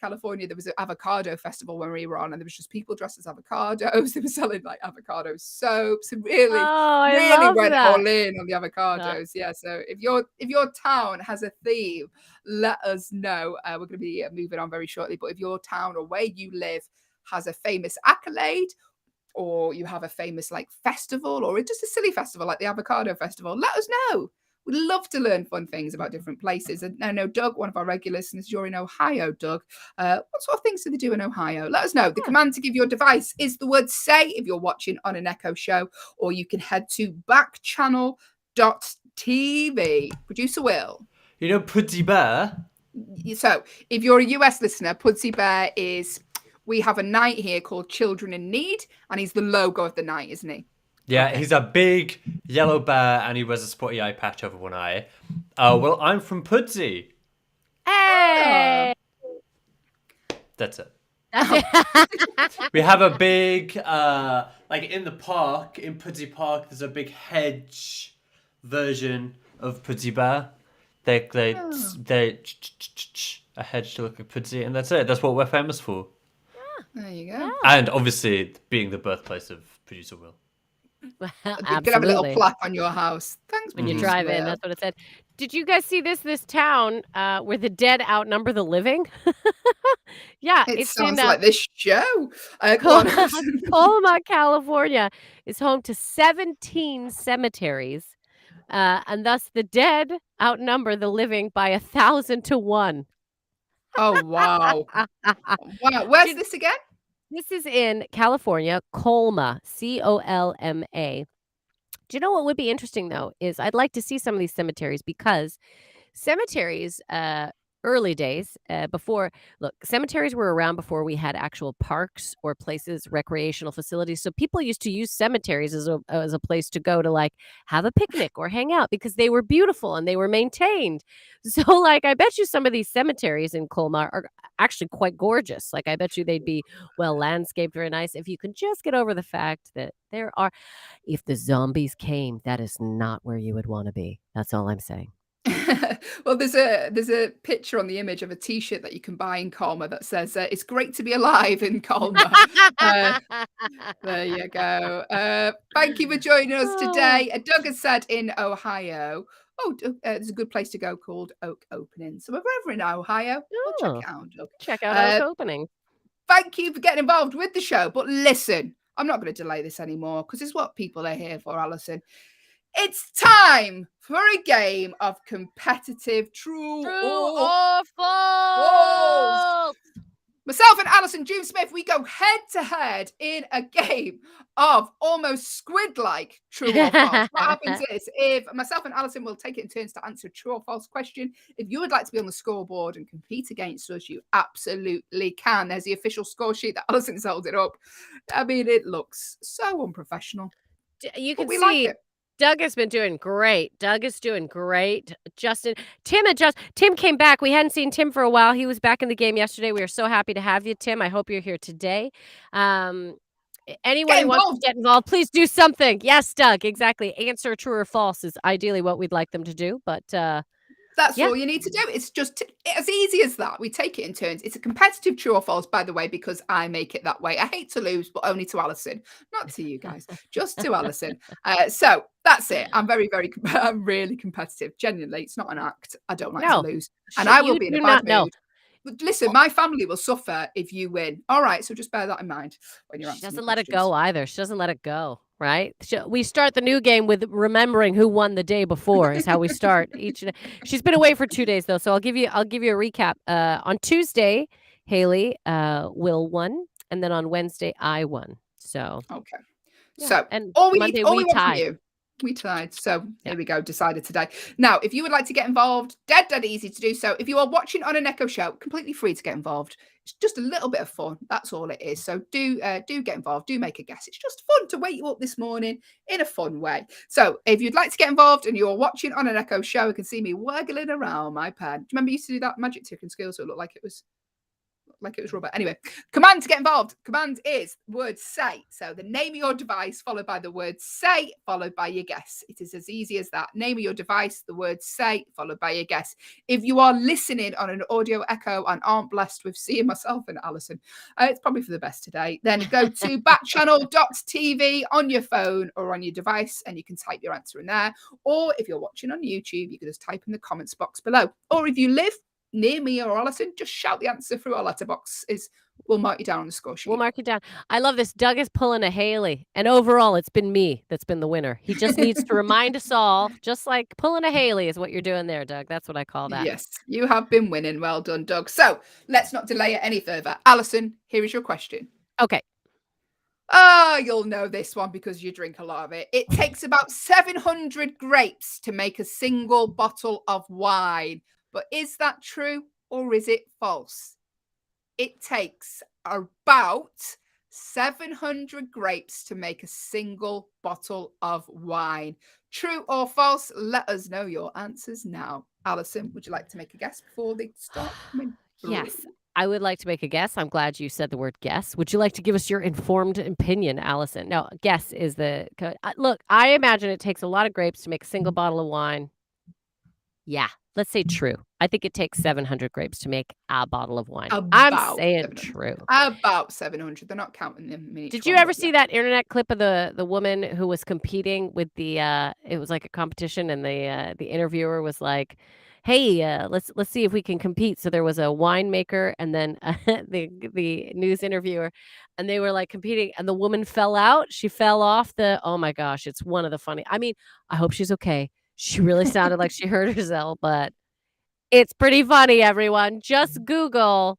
California, there was an avocado festival when we were on, and there was just people dressed as avocados. They were selling like avocado soaps, and really went all in on the avocados. Yeah. So if your town has a theme, let us know. We're going to be moving on very shortly. But if your town or where you live has a famous accolade, or you have a famous like festival, or just a silly festival like the avocado festival, let us know. We'd love to learn fun things about different places. And I know Doug, one of our regular listeners, you're in Ohio, Doug. What sort of things do they do in Ohio? Let us know. The command to give your device is the word say if you're watching on an Echo show, or you can head to backchannel.tv. Producer Will. You know Pudsey Bear? So if you're a US listener, Pudsey Bear is, we have a night here called Children in Need, and he's the logo of the night, isn't he? Yeah, he's a big yellow bear, and he wears a spotty eye patch over one eye. Well, I'm from Pudsey. Hey! That's it. We have a big, like in the park, in Pudsey Park, there's a big hedge version of Pudsey Bear. They Oh. a hedge to look pretty, and that's it. That's what we're famous for. There you go. And obviously being the birthplace of producer Will. Well, You could have a little absolutely. plaque on your house. Thanks, When you producer drive in, Will. that's what it said. Did you guys see this town where the dead outnumber the living? Yeah, It it's sounds in like this show. Go on, Alison. Colma, California. Is home to 17 cemeteries, and thus the dead outnumber the living by 1,000 to 1. Oh, wow. Wow. Where's this again? This is in California, Colma, Colma. Do you know what would be interesting, though, is I'd like to see some of these cemeteries because cemeteries, early days, cemeteries were around before we had actual parks or places, recreational facilities. So people used to use cemeteries as a place to go to like have a picnic or hang out because they were beautiful and they were maintained. So like, I bet you some of these cemeteries in Colmar are actually quite gorgeous. Like I bet you they'd be well landscaped, very nice. If you can just get over the fact that if the zombies came, that is not where you would want to be. That's all I'm saying. Well, there's a picture on the image of a T-shirt that you can buy in Colma that says "It's great to be alive in Colma." There you go. Thank you for joining us today. Doug has said in Ohio. Oh, there's a good place to go called Oak Opening. So if we're ever in Ohio, we'll check it out, Doug. Check out Oak Opening. Thank you for getting involved with the show. But listen, I'm not going to delay this anymore because it's what people are here for, Allyson. It's time for a game of competitive true or false. Myself and Allyson June Smith, we go head to head in a game of almost squid-like true or false. What happens is, if myself and Allyson will take it in turns to answer a true or false question. If you would like to be on the scoreboard and compete against us, you absolutely can. There's the official score sheet that Alyson's held it up. I mean, it looks so unprofessional. You can see Doug has been doing great. Tim came back. We hadn't seen Tim for a while. He was back in the game yesterday. We are so happy to have you, Tim. I hope you're here today. Anyone who wants to get involved, please do something. Yes, Doug, exactly. Answer true or false is ideally what we'd like them to do. But that's all you need to do. It's just as easy as that. We take it in turns. It's a competitive true or false, by the way, because I make it that way. I hate to lose, but only to Allyson, not to you guys, just to Allyson. So that's it. I'm I'm really competitive. Genuinely, it's not an act. I don't like to lose, and I will be in a bad mood. But listen, my family will suffer if you win. All right, so just bear that in mind when you're answering. She doesn't let it go either. She doesn't let it go. Right? We start the new game with remembering who won the day before is how we start each. She's been away for 2 days though, so I'll give you a recap. On Tuesday, Hayley, Will won, and then on Wednesday, I won. So okay, yeah. So and all we Monday need, we tied. We tied. So here we go. Decided today. Now, if you would like to get involved, dead easy to do so. If you are watching on an Echo show, completely free to get involved. It's just a little bit of fun. That's all it is. So do get involved. Do make a guess. It's just fun to wake you up this morning in a fun way. So if you'd like to get involved and you're watching on an Echo show, you can see me waggling around my pen. Do you remember you used to do that magic trick in school so it looked like it was rubber? Anyway, command to get involved. Command is word say. So the name of your device followed by the word say followed by your guess. It is as easy as that. Name of your device, the word say followed by your guess. If you are listening on an audio echo and aren't blessed with seeing myself and Allyson, it's probably for the best today. Then go to backchannel.tv on your phone or on your device and you can type your answer in there. Or if you're watching on YouTube, you can just type in the comments box below. Or if you live near me or Allyson, just shout the answer through our letterbox. We'll mark you down on the score sheet. We'll mark you down. I love this. Doug is pulling a Hayley, and overall, it's been me that's been the winner. He just needs to remind us all, just like pulling a Hayley is what you're doing there, Doug. That's what I call that. Yes, you have been winning. Well done, Doug. So let's not delay it any further. Allyson, here is your question. Okay. You'll know this one because you drink a lot of it. It takes about 700 grapes to make a single bottle of wine. But is that true or is it false? It takes about 700 grapes to make a single bottle of wine. True or false? Let us know your answers now. Allyson, would you like to make a guess before they start coming through? Yes, I would like to make a guess. I'm glad you said the word guess. Would you like to give us your informed opinion, Allyson? No, guess is the... Look, I imagine it takes a lot of grapes to make a single bottle of wine. Yeah. Let's say true. I think it takes 700 grapes to make a bottle of wine. I'm About saying 700. true. About 700. They're not counting them in each Did you one, ever but see yeah. that internet clip of the woman who was competing with the it was like a competition and the interviewer was like, "Hey, let's see if we can compete." So there was a winemaker and then the news interviewer and they were like competing and the woman fell out. She fell off the oh my gosh, it's one of the funny. I mean, I hope she's okay. She really sounded like she hurt herself, but it's pretty funny, everyone. Just Google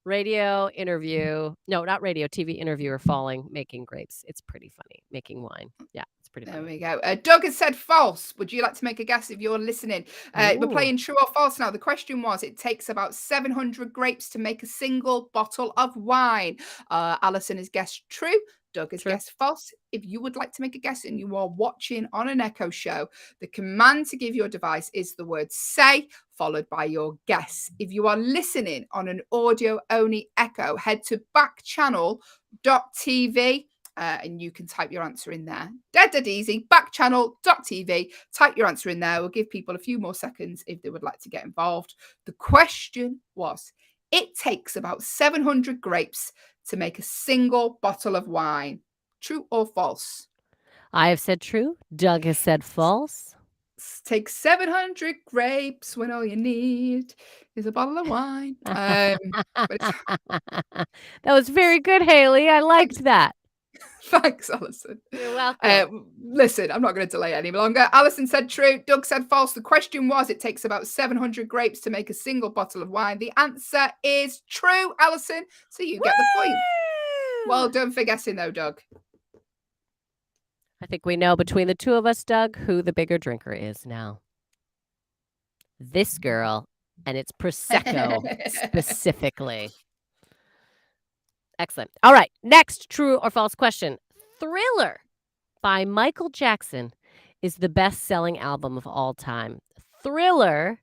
radio interview. No, not radio, TV interviewer falling, making grapes. It's pretty funny. Making wine. Yeah, it's pretty There funny. we go. Doug has said false. Would you like to make a guess if you're listening? We're Ooh. playing true or false now. The question was, it takes about 700 grapes to make a single bottle of wine. Allyson has guessed true. Doug has True. guessed false. If you would like to make a guess and you are watching on an Echo show, the command to give your device is the word say, followed by your guess. If you are listening on an audio-only Echo, head to backchannel.tv. And you can type your answer in there. Dead easy. Backchannel.tv. Type your answer in there. We'll give people a few more seconds if they would like to get involved. The question was, it takes about 700 grapes to make a single bottle of wine. True or false? I have said true. Doug has said false. Take 700 grapes when all you need is a bottle of wine. That was very good, Hayley. I liked that. Thanks, Allyson. You're welcome. Listen, I'm not going to delay it any longer. Allyson said true. Doug said false. The question was, it takes about 700 grapes to make a single bottle of wine. The answer is true, Allyson. So you get the point. Well done for guessing, though, Doug. I think we know between the two of us, Doug, who the bigger drinker is now. This girl, and it's Prosecco specifically. Excellent. All right. Next true or false question. Thriller by Michael Jackson is the best-selling album of all time. Thriller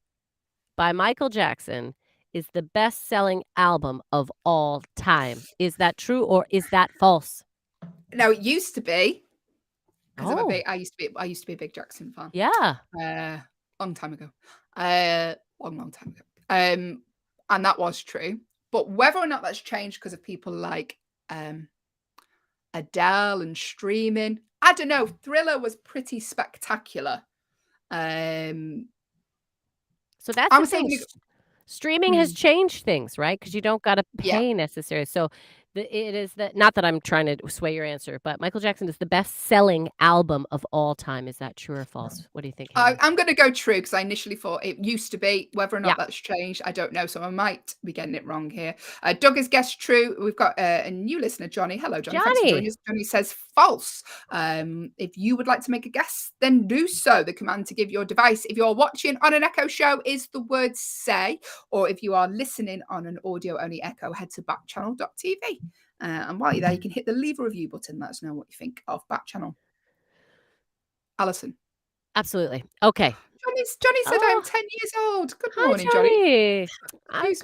by Michael Jackson is the best-selling album of all time. Is that true or is that false? No, it used to be. Because Oh. I used to be a big Jackson fan. Yeah. Long time ago. Long time ago. And that was true. But whether or not that's changed because of people like Adele and streaming, I don't know. Thriller was pretty spectacular. So that's the thing. Streaming has changed things, right? Because you don't got to pay necessarily. So it is that, not that I'm trying to sway your answer, but Michael Jackson is the best-selling album of all time. Is that true or false? What do you think, Hayley? I'm going to go true because I initially thought it used to be. Whether or not that's changed, I don't know. So I might be getting it wrong here. Doug has guessed true. We've got a new listener, Johnny. Hello, Johnny. Thanks for joining us. Johnny says false. If you would like to make a guess, then do so. The command to give your device, if you're watching on an Echo show, is the word say. Or if you are listening on an audio-only Echo, head to backchannel.tv. And while you're there, you can hit the leave a review button. Let us know what you think of Backchannel. Allyson. Absolutely. Okay. Johnny said I'm 10 years old. Good morning, Johnny. Thanks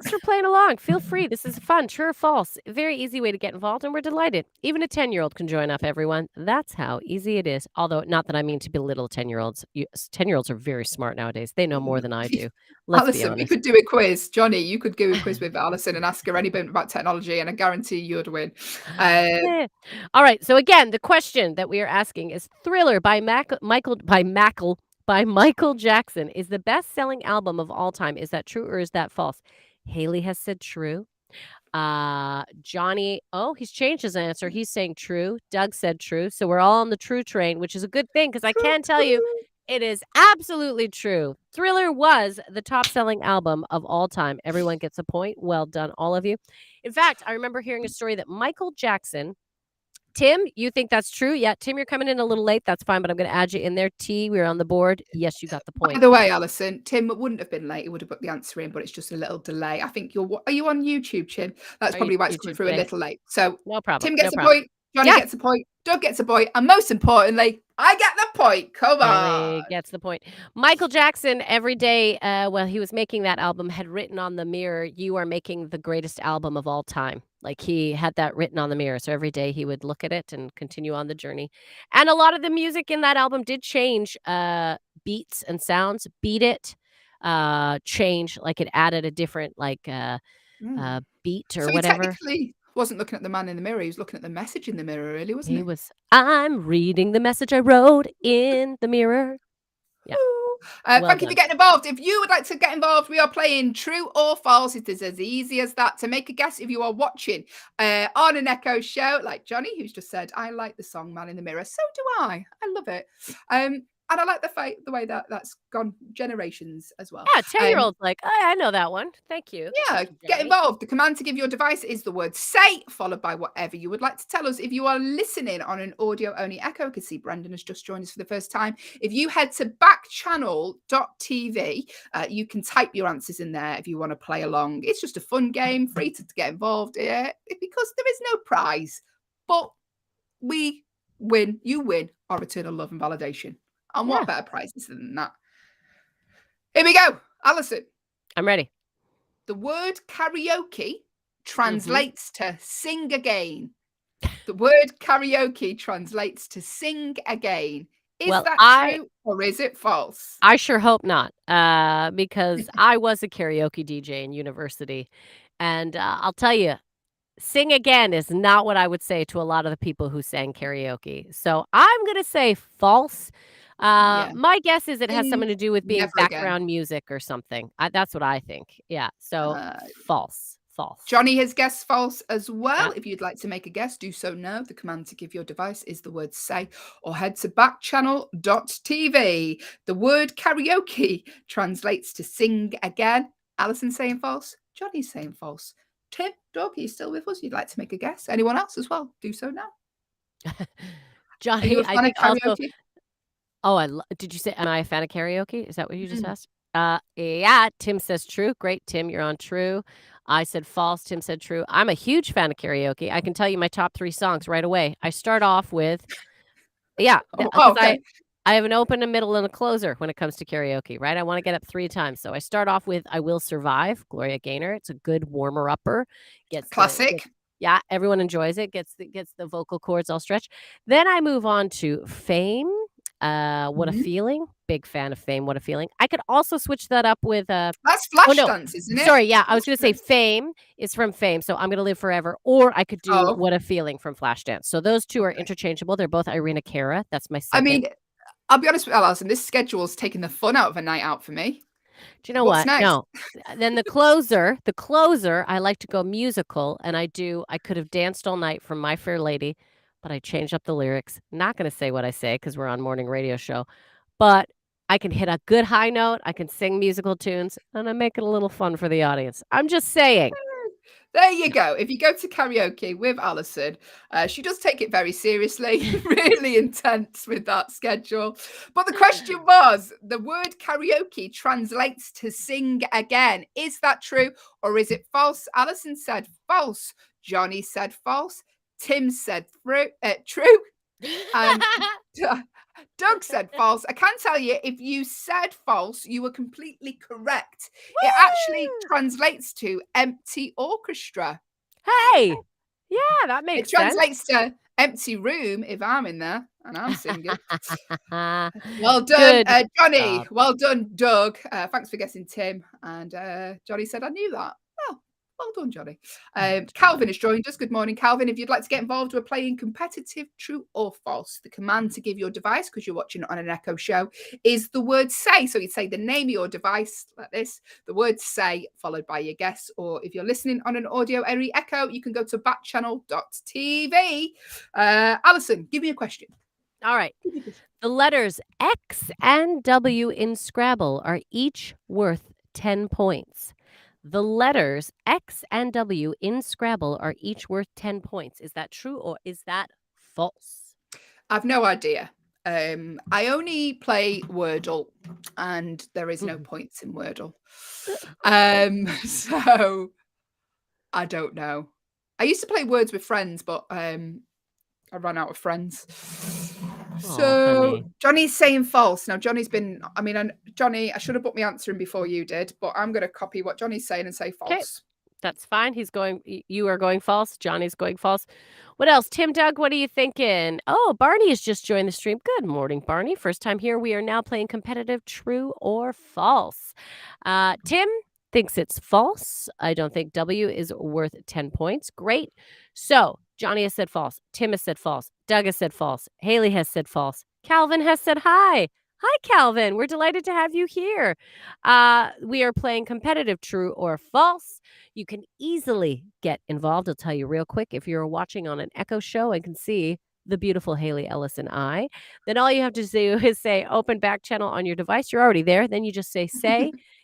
for playing along. Feel free. This is fun. True or false. Very easy way to get involved, and we're delighted. Even a 10-year-old can join up, everyone. That's how easy it is. Although, not that I mean to belittle 10-year-olds. 10-year-olds are very smart nowadays. They know more than I do. Let's be honest. We could do a quiz. Johnny, you could do a quiz with Allyson and ask her anything about technology, and I guarantee you'd win. All right. So again, the question that we are asking is Thriller by Michael Jackson is the best-selling album of all time. Is that true or is that false? Hayley has said true. Johnny, he's changed his answer. He's saying true. Doug said true. So we're all on the true train, which is a good thing because I can tell you it is absolutely true. Thriller was the top-selling album of all time. Everyone gets a point. Well done, all of you. In fact, I remember hearing a story that Michael Jackson... Tim, you think that's true? Yeah, Tim, you're coming in a little late. That's fine, but I'm going to add you in there. T, we're on the board. Yes, you got the point. By the way, Allyson, Tim wouldn't have been late. He would have put the answer in, but it's just a little delay. I think are you on YouTube, Tim? That's probably why it's coming through a little late. So no problem. Tim gets a point. Johnny gets a point. Doug gets a point. And most importantly, I get the point. Come on. He gets the point. Michael Jackson, every day while he was making that album, had written on the mirror, "You are making the greatest album of all time." Like he had that written on the mirror. So every day he would look at it and continue on the journey. And a lot of the music in that album did change beats and sounds. Beat It change, like it added a different beat or So he whatever. technically wasn't looking at the man in the mirror. He was looking at the message in the mirror, really, wasn't he? He was, I'm reading the message I wrote in the mirror. Yeah. Thank you for getting involved. If you would like to get involved, we are playing True or False. It is as easy as that. To make a guess, if you are watching on an Echo show, like Johnny, who's just said, I like the song Man in the Mirror. So do I. I love it. And I like the way that's gone generations as well. Yeah, 10-year-olds like, oh, I know that one. Thank you. Yeah, get involved. The command to give your device is the word say, followed by whatever you would like to tell us. If you are listening on an audio-only Echo, I can see Brendan has just joined us for the first time. If you head to backchannel.tv, you can type your answers in there if you want to play along. It's just a fun game, free to get involved here, because there is no prize. But we win, you win our eternal love and validation. And what better prizes than that? Here we go. Allyson. I'm ready. The word karaoke translates to sing again. The word karaoke translates to sing again. Is that true or is it false? I sure hope not, because I was a karaoke DJ in university. And I'll tell you, sing again is not what I would say to a lot of the people who sang karaoke. So I'm going to say false. My guess is it has something to do with being background music or something. That's what I think. Yeah. So false. Johnny has guessed false as well. If you'd like to make a guess, do so now. The command to give your device is the word say, or head to backchannel.tv. The word karaoke translates to sing again. Allyson saying false. Johnny's saying false. Tim, Doug, are you still with us? You'd like to make a guess? Anyone else as well? Do so now. Johnny, I think also. Oh, did you say, am I a fan of karaoke? Is that what you just asked? Yeah, Tim says true. Great, Tim, you're on true. I said false. Tim said true. I'm a huge fan of karaoke. I can tell you my top 3 songs right away. I start off with, I have an open, a middle, and a closer when it comes to karaoke, right? I want to get up 3 times. So I start off with I Will Survive, Gloria Gaynor. It's a good warmer-upper. Classic. Everyone enjoys it. Gets the vocal cords all stretched. Then I move on to Fame. What a Feeling. Big fan of Fame. What a Feeling. I could also switch that up with that's Flashdance, isn't it? Sorry, yeah. I was gonna say Fame is from Fame, so I'm gonna live forever. Or I could do What a Feeling from Flashdance. So those two are interchangeable. They're both Irina Cara. That's my second. I mean, I'll be honest with you, Allyson, this schedule's taking the fun out of a night out for me. Do you know what? Next? No. Then the closer, I like to go musical, and I could have danced all night from My Fair Lady, but I changed up the lyrics. Not going to say what I say because we're on morning radio show, but I can hit a good high note. I can sing musical tunes, and I make it a little fun for the audience. I'm just saying. There you go. If you go to karaoke with Allyson, she does take it very seriously, really intense with that schedule. But the question was, the word karaoke translates to sing again. Is that true or is it false? Allyson said false. Johnny said false. Tim said true. And Doug said false. I can tell you, if you said false, you were completely correct. Woo! It actually translates to empty orchestra. Hey, yeah, that makes sense. It translates to empty room if I'm in there and I'm singing. Well done, Johnny. Well done, Doug. Thanks for guessing Tim. And Johnny said, I knew that. Well done, Johnny. Calvin has joined us. Good morning, Calvin. If you'd like to get involved, we're playing competitive true or false. The command to give your device, because you're watching it on an Echo show, is the word say. So you'd say the name of your device like this, the word say, followed by your guess. Or if you're listening on an audio only Echo, you can go to backchannel.tv. Allyson, give me a question. All right. The letters X and W in Scrabble are each worth 10 points. The letters X and W in Scrabble are each worth 10 points. Is that true or is that false? I've no idea. I only play Wordle and there is no points in Wordle. So I don't know. I used to play Words with Friends, but I ran out of friends. So Johnny's saying false. Now Johnny, I should have put my answer in before you did, but I'm going to copy what Johnny's saying and say false. Okay. That's fine. You are going false. Johnny's going false. What else? Tim, Doug, what are you thinking? Oh, Barney has just joined the stream. Good morning, Barney. First time here. We are now playing competitive true or false. Tim thinks it's false. I don't think W is worth 10 points. Great. So Johnny has said false. Tim has said false. Doug has said false. Hayley has said false. Calvin has said hi. Hi, Calvin. We're delighted to have you here. We are playing competitive true or false. You can easily get involved. I'll tell you real quick. If you're watching on an Echo show and can see the beautiful Hayley, Allyson, then all you have to do is say open Backchannel on your device. You're already there. Then you just say.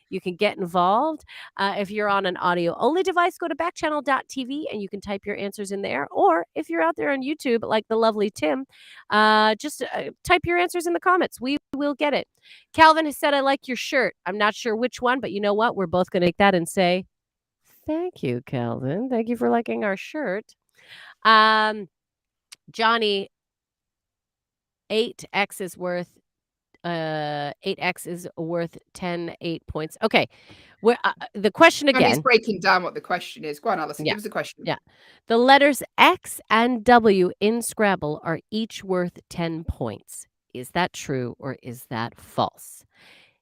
You can get involved. If you're on an audio-only device, go to backchannel.tv and you can type your answers in there. Or if you're out there on YouTube, like the lovely Tim, just type your answers in the comments. We will get it. Calvin has said, I like your shirt. I'm not sure which one, but you know what? We're both going to take that and say, thank you, Calvin. Thank you for liking our shirt. Johnny, 8x is worth 8x is worth 8 points. Okay. The question again. Johnny's breaking down what the question is. Go on, Allyson. Give us the question. Yeah. The letters X and W in Scrabble are each worth 10 points. Is that true or is that false?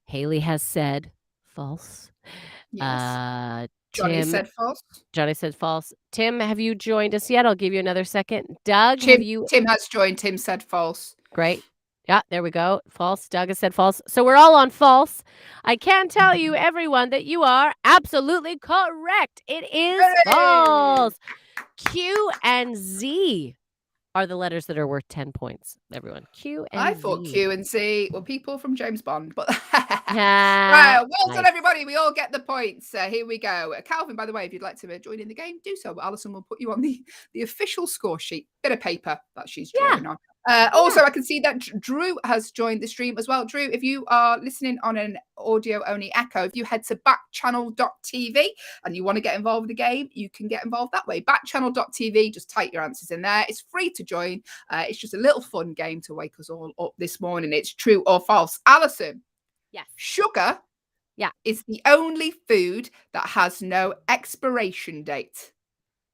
Hayley has said false. Yes. Johnny said false. Johnny said false. Tim, have you joined us yet? I'll give you another second. Doug, Tim has joined. Tim said false. Great. Yeah, there we go. False. Doug has said false. So we're all on false. I can tell you, everyone, that you are absolutely correct. It is false. Q and Z are the letters that are worth 10 points, everyone. Q and Z. I thought Q and Z were people from James Bond, but right, well done, everybody. We all get the points. Here we go. Calvin, by the way, if you'd like to join in the game, do so. Allyson will put you on the official score sheet. Bit of paper that she's drawing on. Also, I can see that Drew has joined the stream as well. Drew, if you are listening on an audio-only Echo, if you head to backchannel.tv and you want to get involved with the game, you can get involved that way. Backchannel.tv, just type your answers in there. It's free to join. It's just a little fun game to wake us all up this morning. It's true or false. Allyson. Yes. Sugar is the only food that has no expiration date.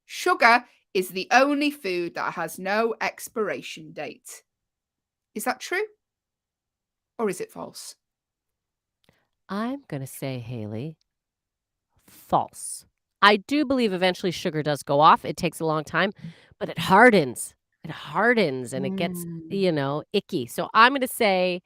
Sugar is the only food that has no expiration date. Is that true? Or is it false? I'm going to say, Hayley, false. I do believe eventually sugar does go off. It takes a long time, but it hardens. It hardens and it gets, icky. So I'm going to say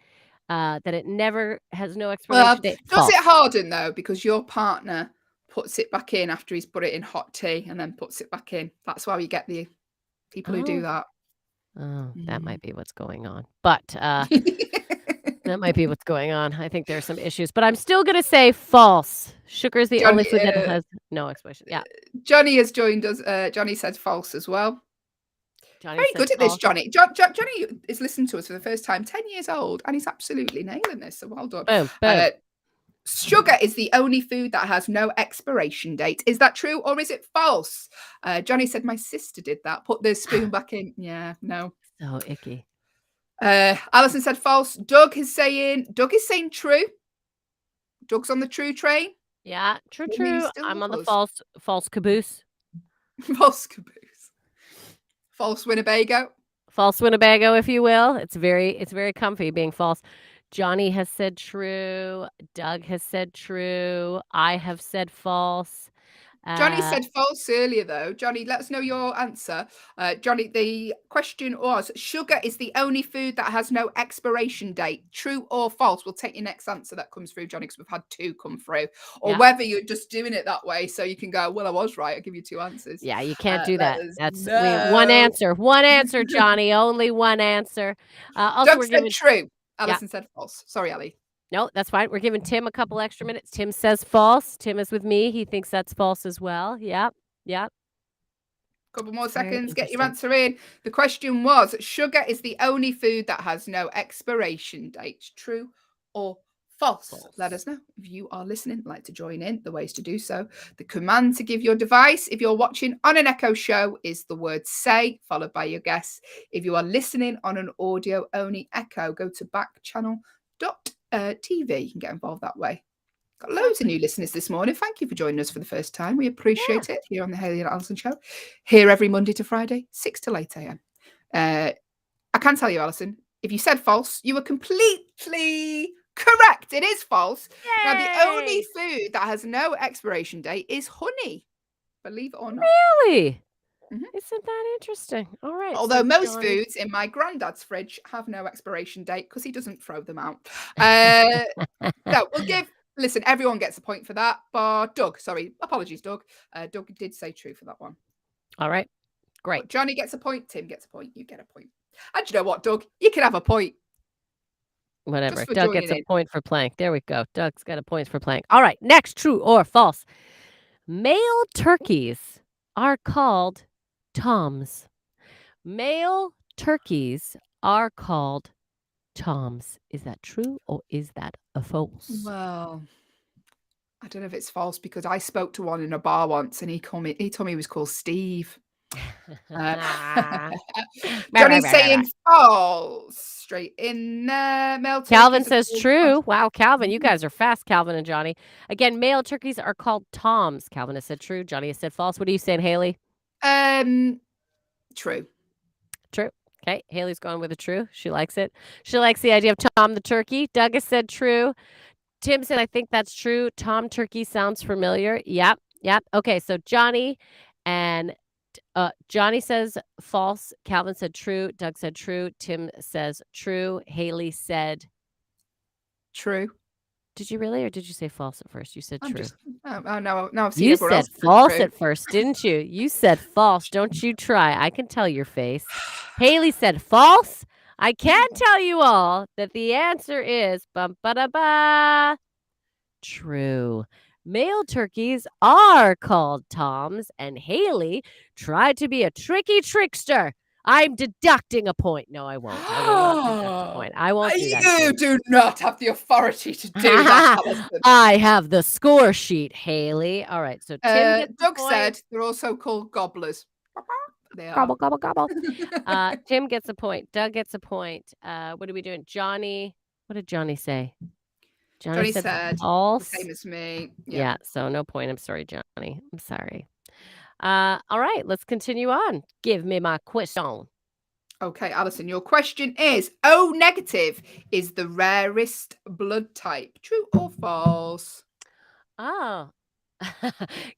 that it never has no expiration date. Does it harden, though? Because your partner puts it back in after he's put it in hot tea and then puts it back in. That's why you get the people who do that. Oh, that might be what's going on. But that might be what's going on. I think there are some issues, but I'm still going to say false. Sugar is the only food that has no expiration. Yeah. Johnny has joined us. Johnny said false as well. Johnny Very good at this, Johnny. Johnny is listening to us for the first time, 10 years old, and he's absolutely nailing this. So well done. Boom, boom. Sugar is the only food that has no expiration date. Is that true or is it false? Johnny said my sister did that. Put the spoon back in. Yeah, no. So icky. Allyson said false. Doug is saying true. Doug's on the true train. Yeah, true. I'm on the false caboose. False caboose. False Winnebago. False Winnebago, if you will. It's very comfy being false. Johnny has said true. Doug has said true. I have said false. Johnny said false earlier, though. Johnny, let us know your answer. Johnny, the question was, sugar is the only food that has no expiration date. True or false? We'll take your next answer that comes through, Johnny, because we've had 2 come through. Or whether you're just doing it that way so you can go, well, I was right. I'll give you 2 answers. Yeah, you can't do that. That's one answer. One answer, Johnny. Only one answer. Also, Doug said true. Allyson said false. Sorry, Allie. No, that's fine. We're giving Tim a couple extra minutes. Tim says false. Tim is with me. He thinks that's false as well. Yep. Couple more seconds. Get your answer in. The question was, sugar is the only food that has no expiration date. True or false? Let us know. If you are listening, like to join in, the ways to do so. The command to give your device, if you're watching on an Echo show, is the word say, followed by your guess. If you are listening on an audio-only Echo, go to backchannel.tv. You can get involved that way. Got loads of new listeners this morning. Thank you for joining us for the first time. We appreciate it here on the Hayley and Allyson Show. Here every Monday to Friday, 6 till 8 a.m. I can tell you, Allyson, if you said false, you were completely correct. It is false. Yay! Now, the only food that has no expiration date is honey. Believe it or not. Really? Mm-hmm. Isn't that interesting? All right. Although most foods in my granddad's fridge have no expiration date because he doesn't throw them out. So we'll give. Listen, everyone gets a point for that. But Doug, sorry, apologies, Doug. Doug did say true for that one. All right. Great. But Johnny gets a point. Tim gets a point. You get a point. And you know what, Doug? You can have a point. Whatever. Doug gets a point for playing. There we go. Doug's got a point for playing. All right. Next, true or false. Male turkeys are called toms. Male turkeys are called toms. Is that true or is that a false? Well, I don't know if it's false because I spoke to one in a bar once and he told me he was called Steve. Johnny's saying false. Straight in there. Male Calvin says true. Wow, Calvin, you guys are fast, Calvin and Johnny. Again, male turkeys are called toms. Calvin has said true. Johnny has said false. What are you saying, Hayley? True. True. Okay, Hayley's going with a true. She likes it. She likes the idea of Tom the turkey. Doug has said true. Tim said, I think that's true. Tom turkey sounds familiar. Yep. Okay, so Johnny and Johnny says false. Calvin said true. Doug said true. Tim says true. Hayley said true. Did you really, or did you say false at first? You said true. No, I've seen you said false true. At first, didn't you? You said false. Don't you try. I can tell your face. Hayley said false. I can tell you all that the answer is true. Male turkeys are called toms, and Hayley tried to be a tricky trickster. I'm deducting a point. No, I won't. I will not deduct a point. I won't do that. You do not have the authority to do that, Allyson. I have the score sheet, Hayley. All right, so Tim Doug said they're also called gobblers. They are. Gobble, gobble, gobble. Tim gets a point. Doug gets a point. What are we doing? Johnny, what did Johnny say? Johnny said false. The same as me. Yeah, so no point. I'm sorry, Johnny. I'm sorry. All right, let's continue on. Give me my question. Okay, Allyson, your question is O negative is the rarest blood type. True or false? Oh.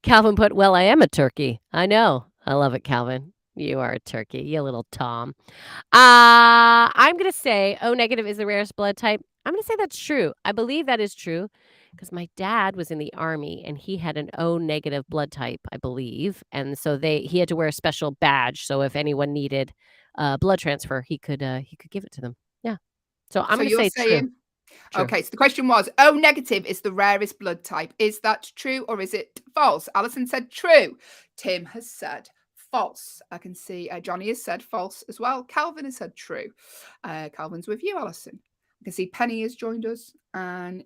Calvin put, well, I am a turkey. I know. I love it, Calvin. You are a turkey, you little Tom. I'm going to say O negative is the rarest blood type. I'm going to say that's true. I believe that is true because my dad was in the army and he had an O negative blood type, I believe. And so he had to wear a special badge. So if anyone needed blood transfer, he could give it to them. Yeah. So I'm going to say true. Okay, so the question was, O negative is the rarest blood type. Is that true or is it false? Allyson said true. Tim has said false. I can see Johnny has said false as well. Calvin has said true. Calvin's with you, Allyson. I can see Penny has joined us and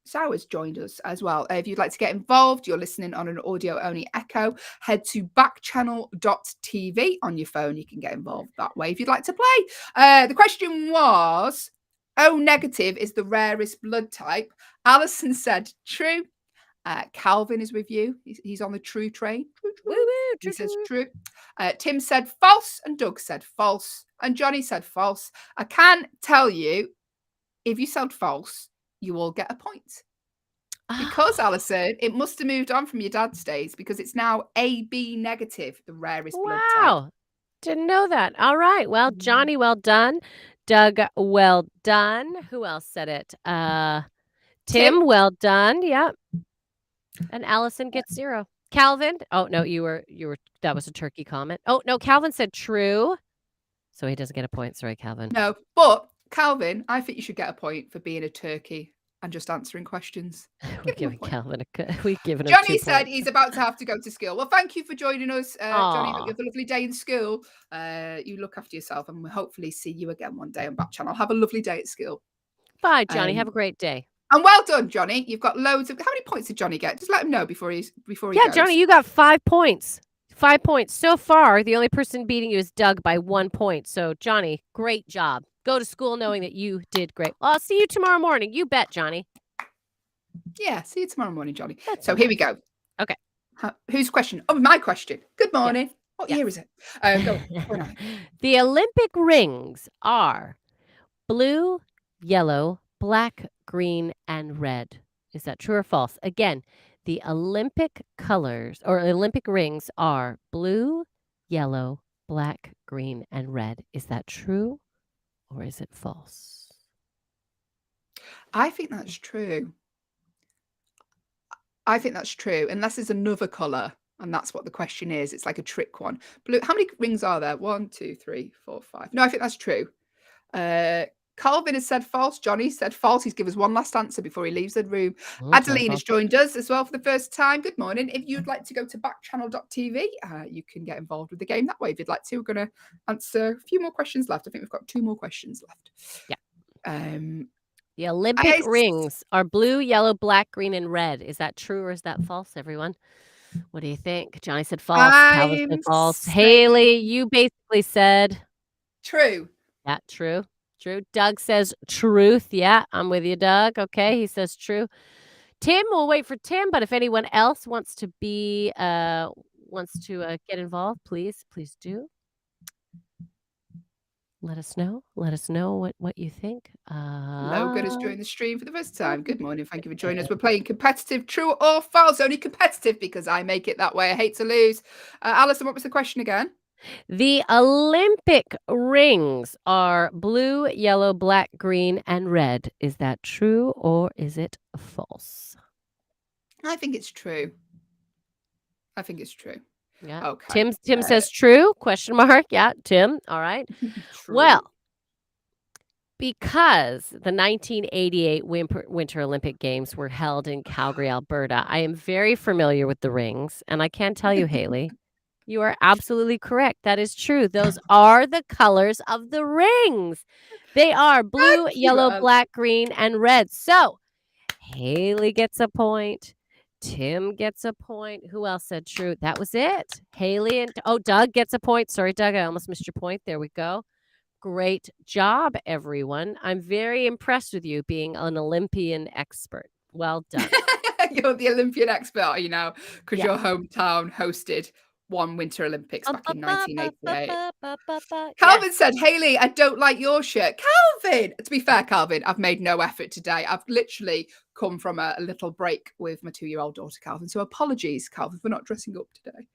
Sour's joined us as well. If you'd like to get involved, you're listening on an audio-only echo, head to backchannel.tv on your phone. You can get involved that way if you'd like to play. The question was, O negative is the rarest blood type. Allyson said true. Calvin is with you. He's on the true train. He says true. Tim said false, and Doug said false, and Johnny said false. I can tell you, if you said false, you will get a point. Because, Allyson, it must have moved on from your dad's days because it's now AB negative, the rarest blood type. Wow. Didn't know that. All right. Well, Johnny, well done. Doug, well done. Who else said it? Tim, well done. Yep. And Allyson gets 0. Calvin. Oh, no, you were, that was a turkey comment. Oh, no, Calvin said true. So he doesn't get a point. Sorry, Calvin. No, but Calvin, I think you should get a point for being a turkey and just answering questions. We've given Calvin we've given him Johnny 2 said points. he's about to have to go to school. Well, thank you for joining us, Johnny. Hope you have a lovely day in school. You look after yourself and we'll hopefully see you again one day on Backchannel. Have a lovely day at school. Bye, Johnny. Have a great day. And well done, Johnny. You've got loads of. How many points did Johnny get? Just let him know before he goes. Johnny, you got 5 points. 5 points. So far, the only person beating you is Doug by 1 point. So, Johnny, great job. Go to school knowing that you did great. Well, I'll see you tomorrow morning. You bet, Johnny. Yeah, see you tomorrow morning, Johnny. That's So here we go. Okay. Whose question? Oh, my question. Good morning. Yes. What Yes. year is it? Go on. The Olympic rings are blue, yellow, black, green, and red. Is that true or false? Again, the Olympic colors or Olympic rings are blue, yellow, black, green, and red. Is that true or is it false? I think that's true. I think that's true, unless there's another colour, and that's what the question is. It's like a trick one. Blue. How many rings are there? 1, 2, 3, 4, 5. No, I think that's true. Calvin has said false. Johnny said false. He's given us one last answer before he leaves the room. Adeline has joined us as well for the first time. Good morning. If you'd like to go to backchannel.tv, you can get involved with the game that way if you'd like to. We're going to answer a few more questions left. I think we've got 2 more questions left. Yeah. The Olympic rings are blue, yellow, black, green, and red. Is that true or is that false, everyone? What do you think? Johnny said false. Calvin said false. Hayley, you basically said true. Yeah, true. True. Doug says truth. Yeah, I'm with you, Doug. Okay, he says true. Tim, we'll wait for Tim, but if anyone else wants to be get involved, please do. Let us know. Let us know what you think. Logan has joined the stream for the first time. Good morning. Thank you for joining us. We're playing competitive, true or false. Only competitive because I make it that way. I hate to lose. Allyson, what was the question again? The Olympic rings are blue, yellow, black, green, and red. Is that true or is it false? I think it's true. I think it's true. Yeah. Okay. Tim says true? Question mark. Yeah, Tim. All right. Well, because the 1988 Winter Olympic Games were held in Calgary, Alberta, I am very familiar with the rings, and I can tell you, Hayley, you are absolutely correct. That is true. Those are the colors of the rings. They are blue, yellow, black, green, and red. So Hayley gets a point. Tim gets a point. Who else said true? That was it. Hayley and Doug gets a point. Sorry, Doug, I almost missed your point. There we go. Great job, everyone. I'm very impressed with you being an Olympian expert. Well done. You're the Olympian expert, are you now? Because your hometown hosted one Winter Olympics back in 1988. Calvin said, Hayley, I don't like your shirt. Calvin! To be fair, Calvin, I've made no effort today. I've literally come from a little break with my 2-year-old daughter, Calvin. So apologies, Calvin, for not dressing up today.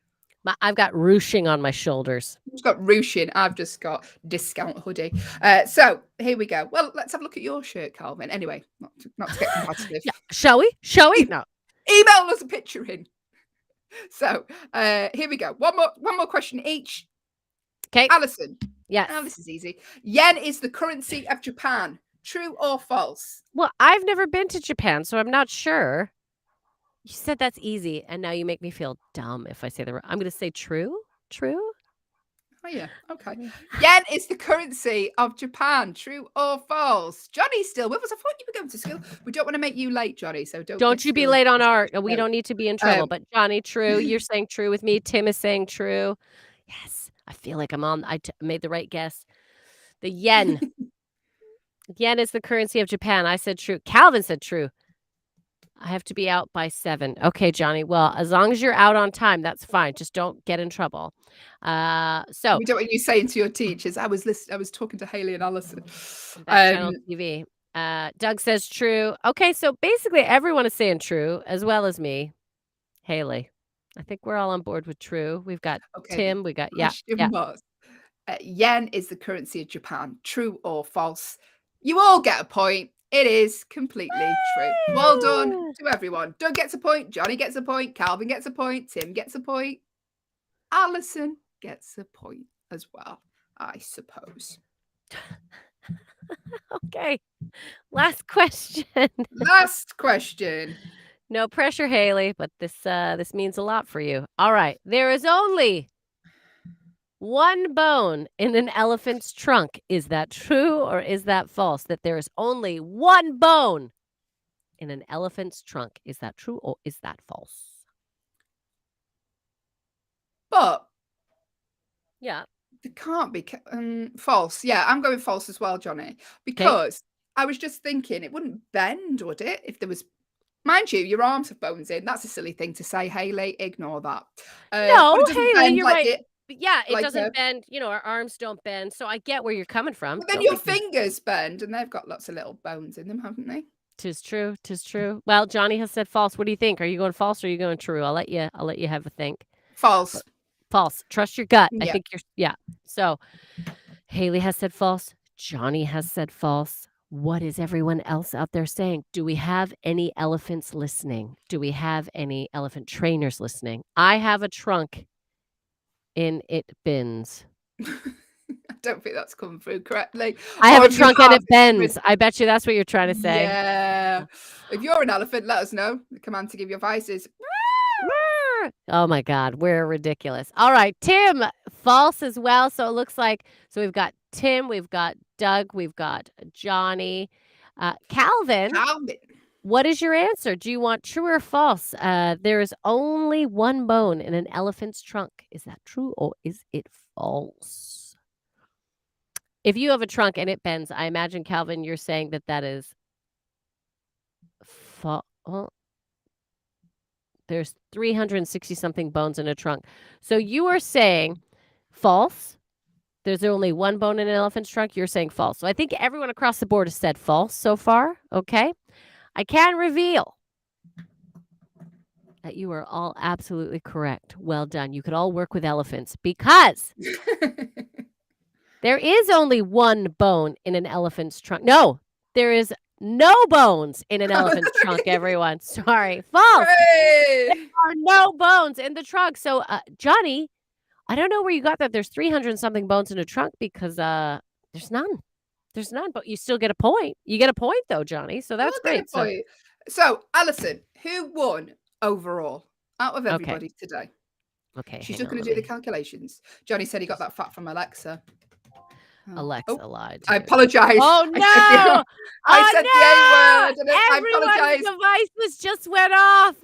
I've got ruching on my shoulders. I've got ruching. I've just got discount hoodie. So here we go. Well, let's have a look at your shirt, Calvin. Anyway, not to get competitive. Yeah. Shall we? Shall we? No. Email us a picture in. So here we go. One more question each. Okay. Allyson. Yes. Oh, this is easy. Yen is the currency of Japan. True or false? Well, I've never been to Japan, so I'm not sure. You said that's easy, and now you make me feel dumb if I say the wrong. I'm going to say true. True? Oh, yeah. Okay. Yen is the currency of Japan. True or false? Johnny's still with us. I thought you were going to school. We don't want to make you late, Johnny, so don't you be late on our... We don't need to be in trouble, but Johnny, true. You're saying true with me. Tim is saying true. Yes. I feel like I'm on... I made the right guess. The yen. Yen is the currency of Japan. I said true. Calvin said true. I have to be out by 7. Okay, Johnny. Well, as long as you're out on time, that's fine. Just don't get in trouble. So we don't want you saying to your teachers, I was talking to Hayley and Allyson. Backchannel TV. Doug says true. Okay, so basically everyone is saying true, as well as me. Hayley. I think we're all on board with true. We've got Tim. We got yen is the currency of Japan. True or false? You all get a point. It is completely true. Well done to everyone. Doug gets a point. Johnny gets a point. Calvin gets a point. Tim gets a point. Allyson gets a point as well, I suppose. Okay. Last question. Last question. No pressure, Hayley, but this means a lot for you. All right. There is only one bone in an elephant's trunk. Is that true or is that false? That there is only one bone in an elephant's trunk. Is that true or is that false? But yeah, it can't be false. Yeah, I'm going false as well, Johnny, because I was just thinking it wouldn't bend, would it? If there was Mind you, your arms have bones in. That's a silly thing to say, Hayley. Ignore that. No, But it doesn't Hayley, bend you're like right. it. Yeah, it Like doesn't bend. Our arms don't bend. So I get where you're coming from. But then your fingers bend, and they've got lots of little bones in them, haven't they? Tis true. Tis true. Well, Johnny has said false. What do you think? Are you going false or are you going true? I'll let you have a think. False. False. Trust your gut. Yeah. I think you're. So Hayley has said false. Johnny has said false. What is everyone else out there saying? Do we have any elephants listening? Do we have any elephant trainers listening? I have a trunk in it bends. I don't think that's coming through correctly. I have a trunk and it bends. I bet you that's what you're trying to say. Yeah. If you're an elephant, let us know. The command to give your advice is. Oh my God, we're ridiculous. All right, Tim, false as well. So it looks like, we've got Tim, we've got Doug, we've got Johnny. Calvin, what is your answer? Do you want true or false? There is only one bone in an elephant's trunk. Is that true or is it false? If you have a trunk and it bends, I imagine, Calvin, you're saying that is false. There's 360 something bones in a trunk. So you are saying false. There's only one bone in an elephant's trunk. You're saying false. So I think everyone across the board has said false so far. Okay. I can reveal that you are all absolutely correct. Well done. You could all work with elephants because there is only one bone in an elephant's trunk. No, there is no bones in an elephant's trunk, everyone. Sorry. False. There are no bones in the trunk. So, Johnny, I don't know where you got that. There's 300 and something bones in a trunk because there's none. There's none, but you still get a point. You get a point, though, Johnny. So that's great. So, Allyson, who won overall out of everybody today? Okay. She's just going to do the calculations. Johnny said he got that fact from Alexa. Alexa lied. I apologize. Oh no! I said the A word. Everyone's devices just went off.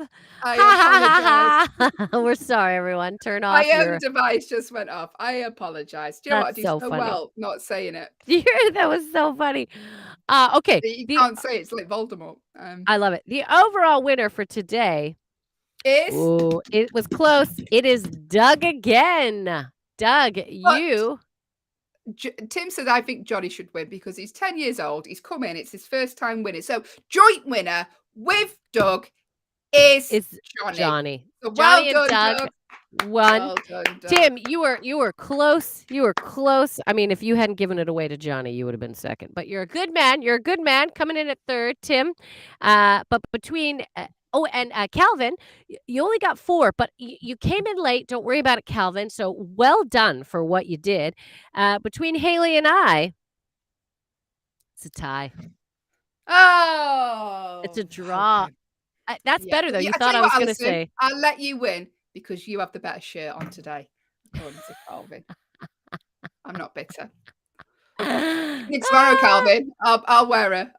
I apologize. We're sorry, everyone. Turn off. My own device just went off. I apologize. Do you know what? I do so well not saying it. That was so funny. Okay. You can't say it's like Voldemort. I love it. The overall winner for today is. Ooh, it was close. It is Doug again. Doug, you. Tim said, I think Johnny should win because he's 10 years old. He's come in. It's his first time winning. So joint winner with Doug is Johnny. So Johnny well and done, Doug won. Well done, Doug. Tim, you were close. You were close. I mean, if you hadn't given it away to Johnny, you would have been second. But you're a good man. You're a good man coming in at third, Tim. But between and Calvin, you only got 4, but you came in late. Don't worry about it, Calvin. So well done for what you did. Between Hayley and I, it's a tie. Oh, it's a draw. Okay. That's better though. You thought I was going to say. I'll let you win because you have the better shirt on today, according to Calvin. I'm not bitter. Tomorrow, Calvin. I'll wear a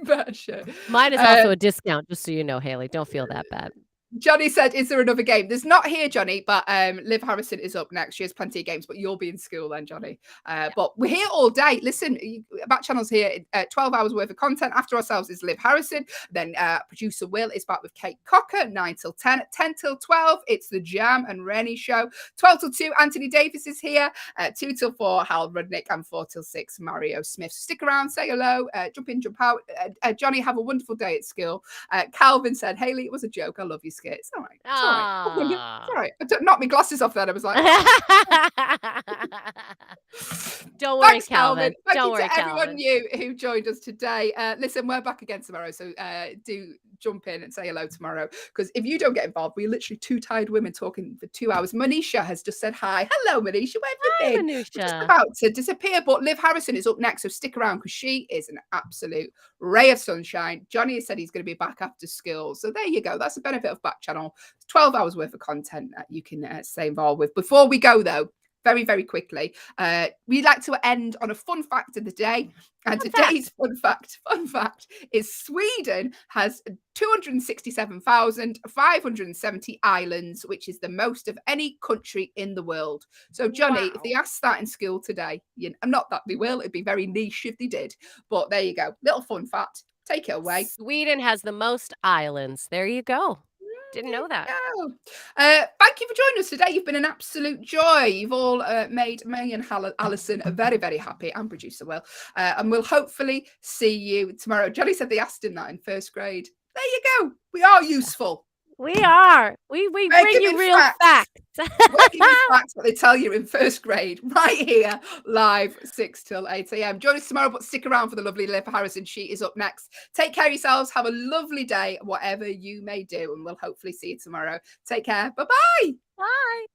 better shirt. Mine is also a discount, just so you know, Hayley. Don't feel that bad. Johnny said, is there another game? There's not here, Johnny, but Liv Harrison is up next. She has plenty of games, but you'll be in school then, Johnny. But we're here all day. Listen, Backchannel's here, 12 hours worth of content. After ourselves is Liv Harrison. Then producer Will is back with Kate Cocker, 9 till 10. 10 till 12, it's the Jam and Rennie show. 12 till 2, Anthony Davis is here. 2 till 4, Hal Rudnick. And 4 till 6, Mario Smith. Stick around, say hello, jump in, jump out. Johnny, have a wonderful day at school. Calvin said, Hayley, it was a joke. I love you. It's all right. It's all right. It's all right. I knocked my glasses off then. I was like, don't worry, thanks, Calvin. Thank you to everyone new who joined us today. Listen, we're back again tomorrow, so do jump in and say hello tomorrow. Because if you don't get involved, we're literally 2 tired women talking for 2 hours. Manisha has just said hi. Hello, Manisha. Where have you been? We're just about to disappear, but Liv Harrison is up next, so stick around because she is an absolute ray of sunshine. Johnny has said he's going to be back after school, so there you go. That's the benefit of Backchannel. 12 hours worth of content that you can stay involved with. Before we go, though, very, very quickly, we like to end on a fun fact of the day. And today's fun fact is Sweden has 267,570 islands, which is the most of any country in the world. So, Johnny, if they asked that in school today, not that they will, it'd be very niche if they did. But there you go. Little fun fact. Take it away. Sweden has the most islands. There you go. Didn't know that. Thank you for joining us today. You've been an absolute joy. You've all made me and Allyson very, very happy, and producer Will. And we'll hopefully see you tomorrow. Johnny said they asked him that in first grade. There you go. We are useful. We are. We bring you real facts. We're giving facts what they tell you in first grade, right here, live, 6 till 8 a.m. Join us tomorrow, but stick around for the lovely Liv Harrison. She is up next. Take care of yourselves. Have a lovely day, whatever you may do, and we'll hopefully see you tomorrow. Take care. Bye-bye. Bye.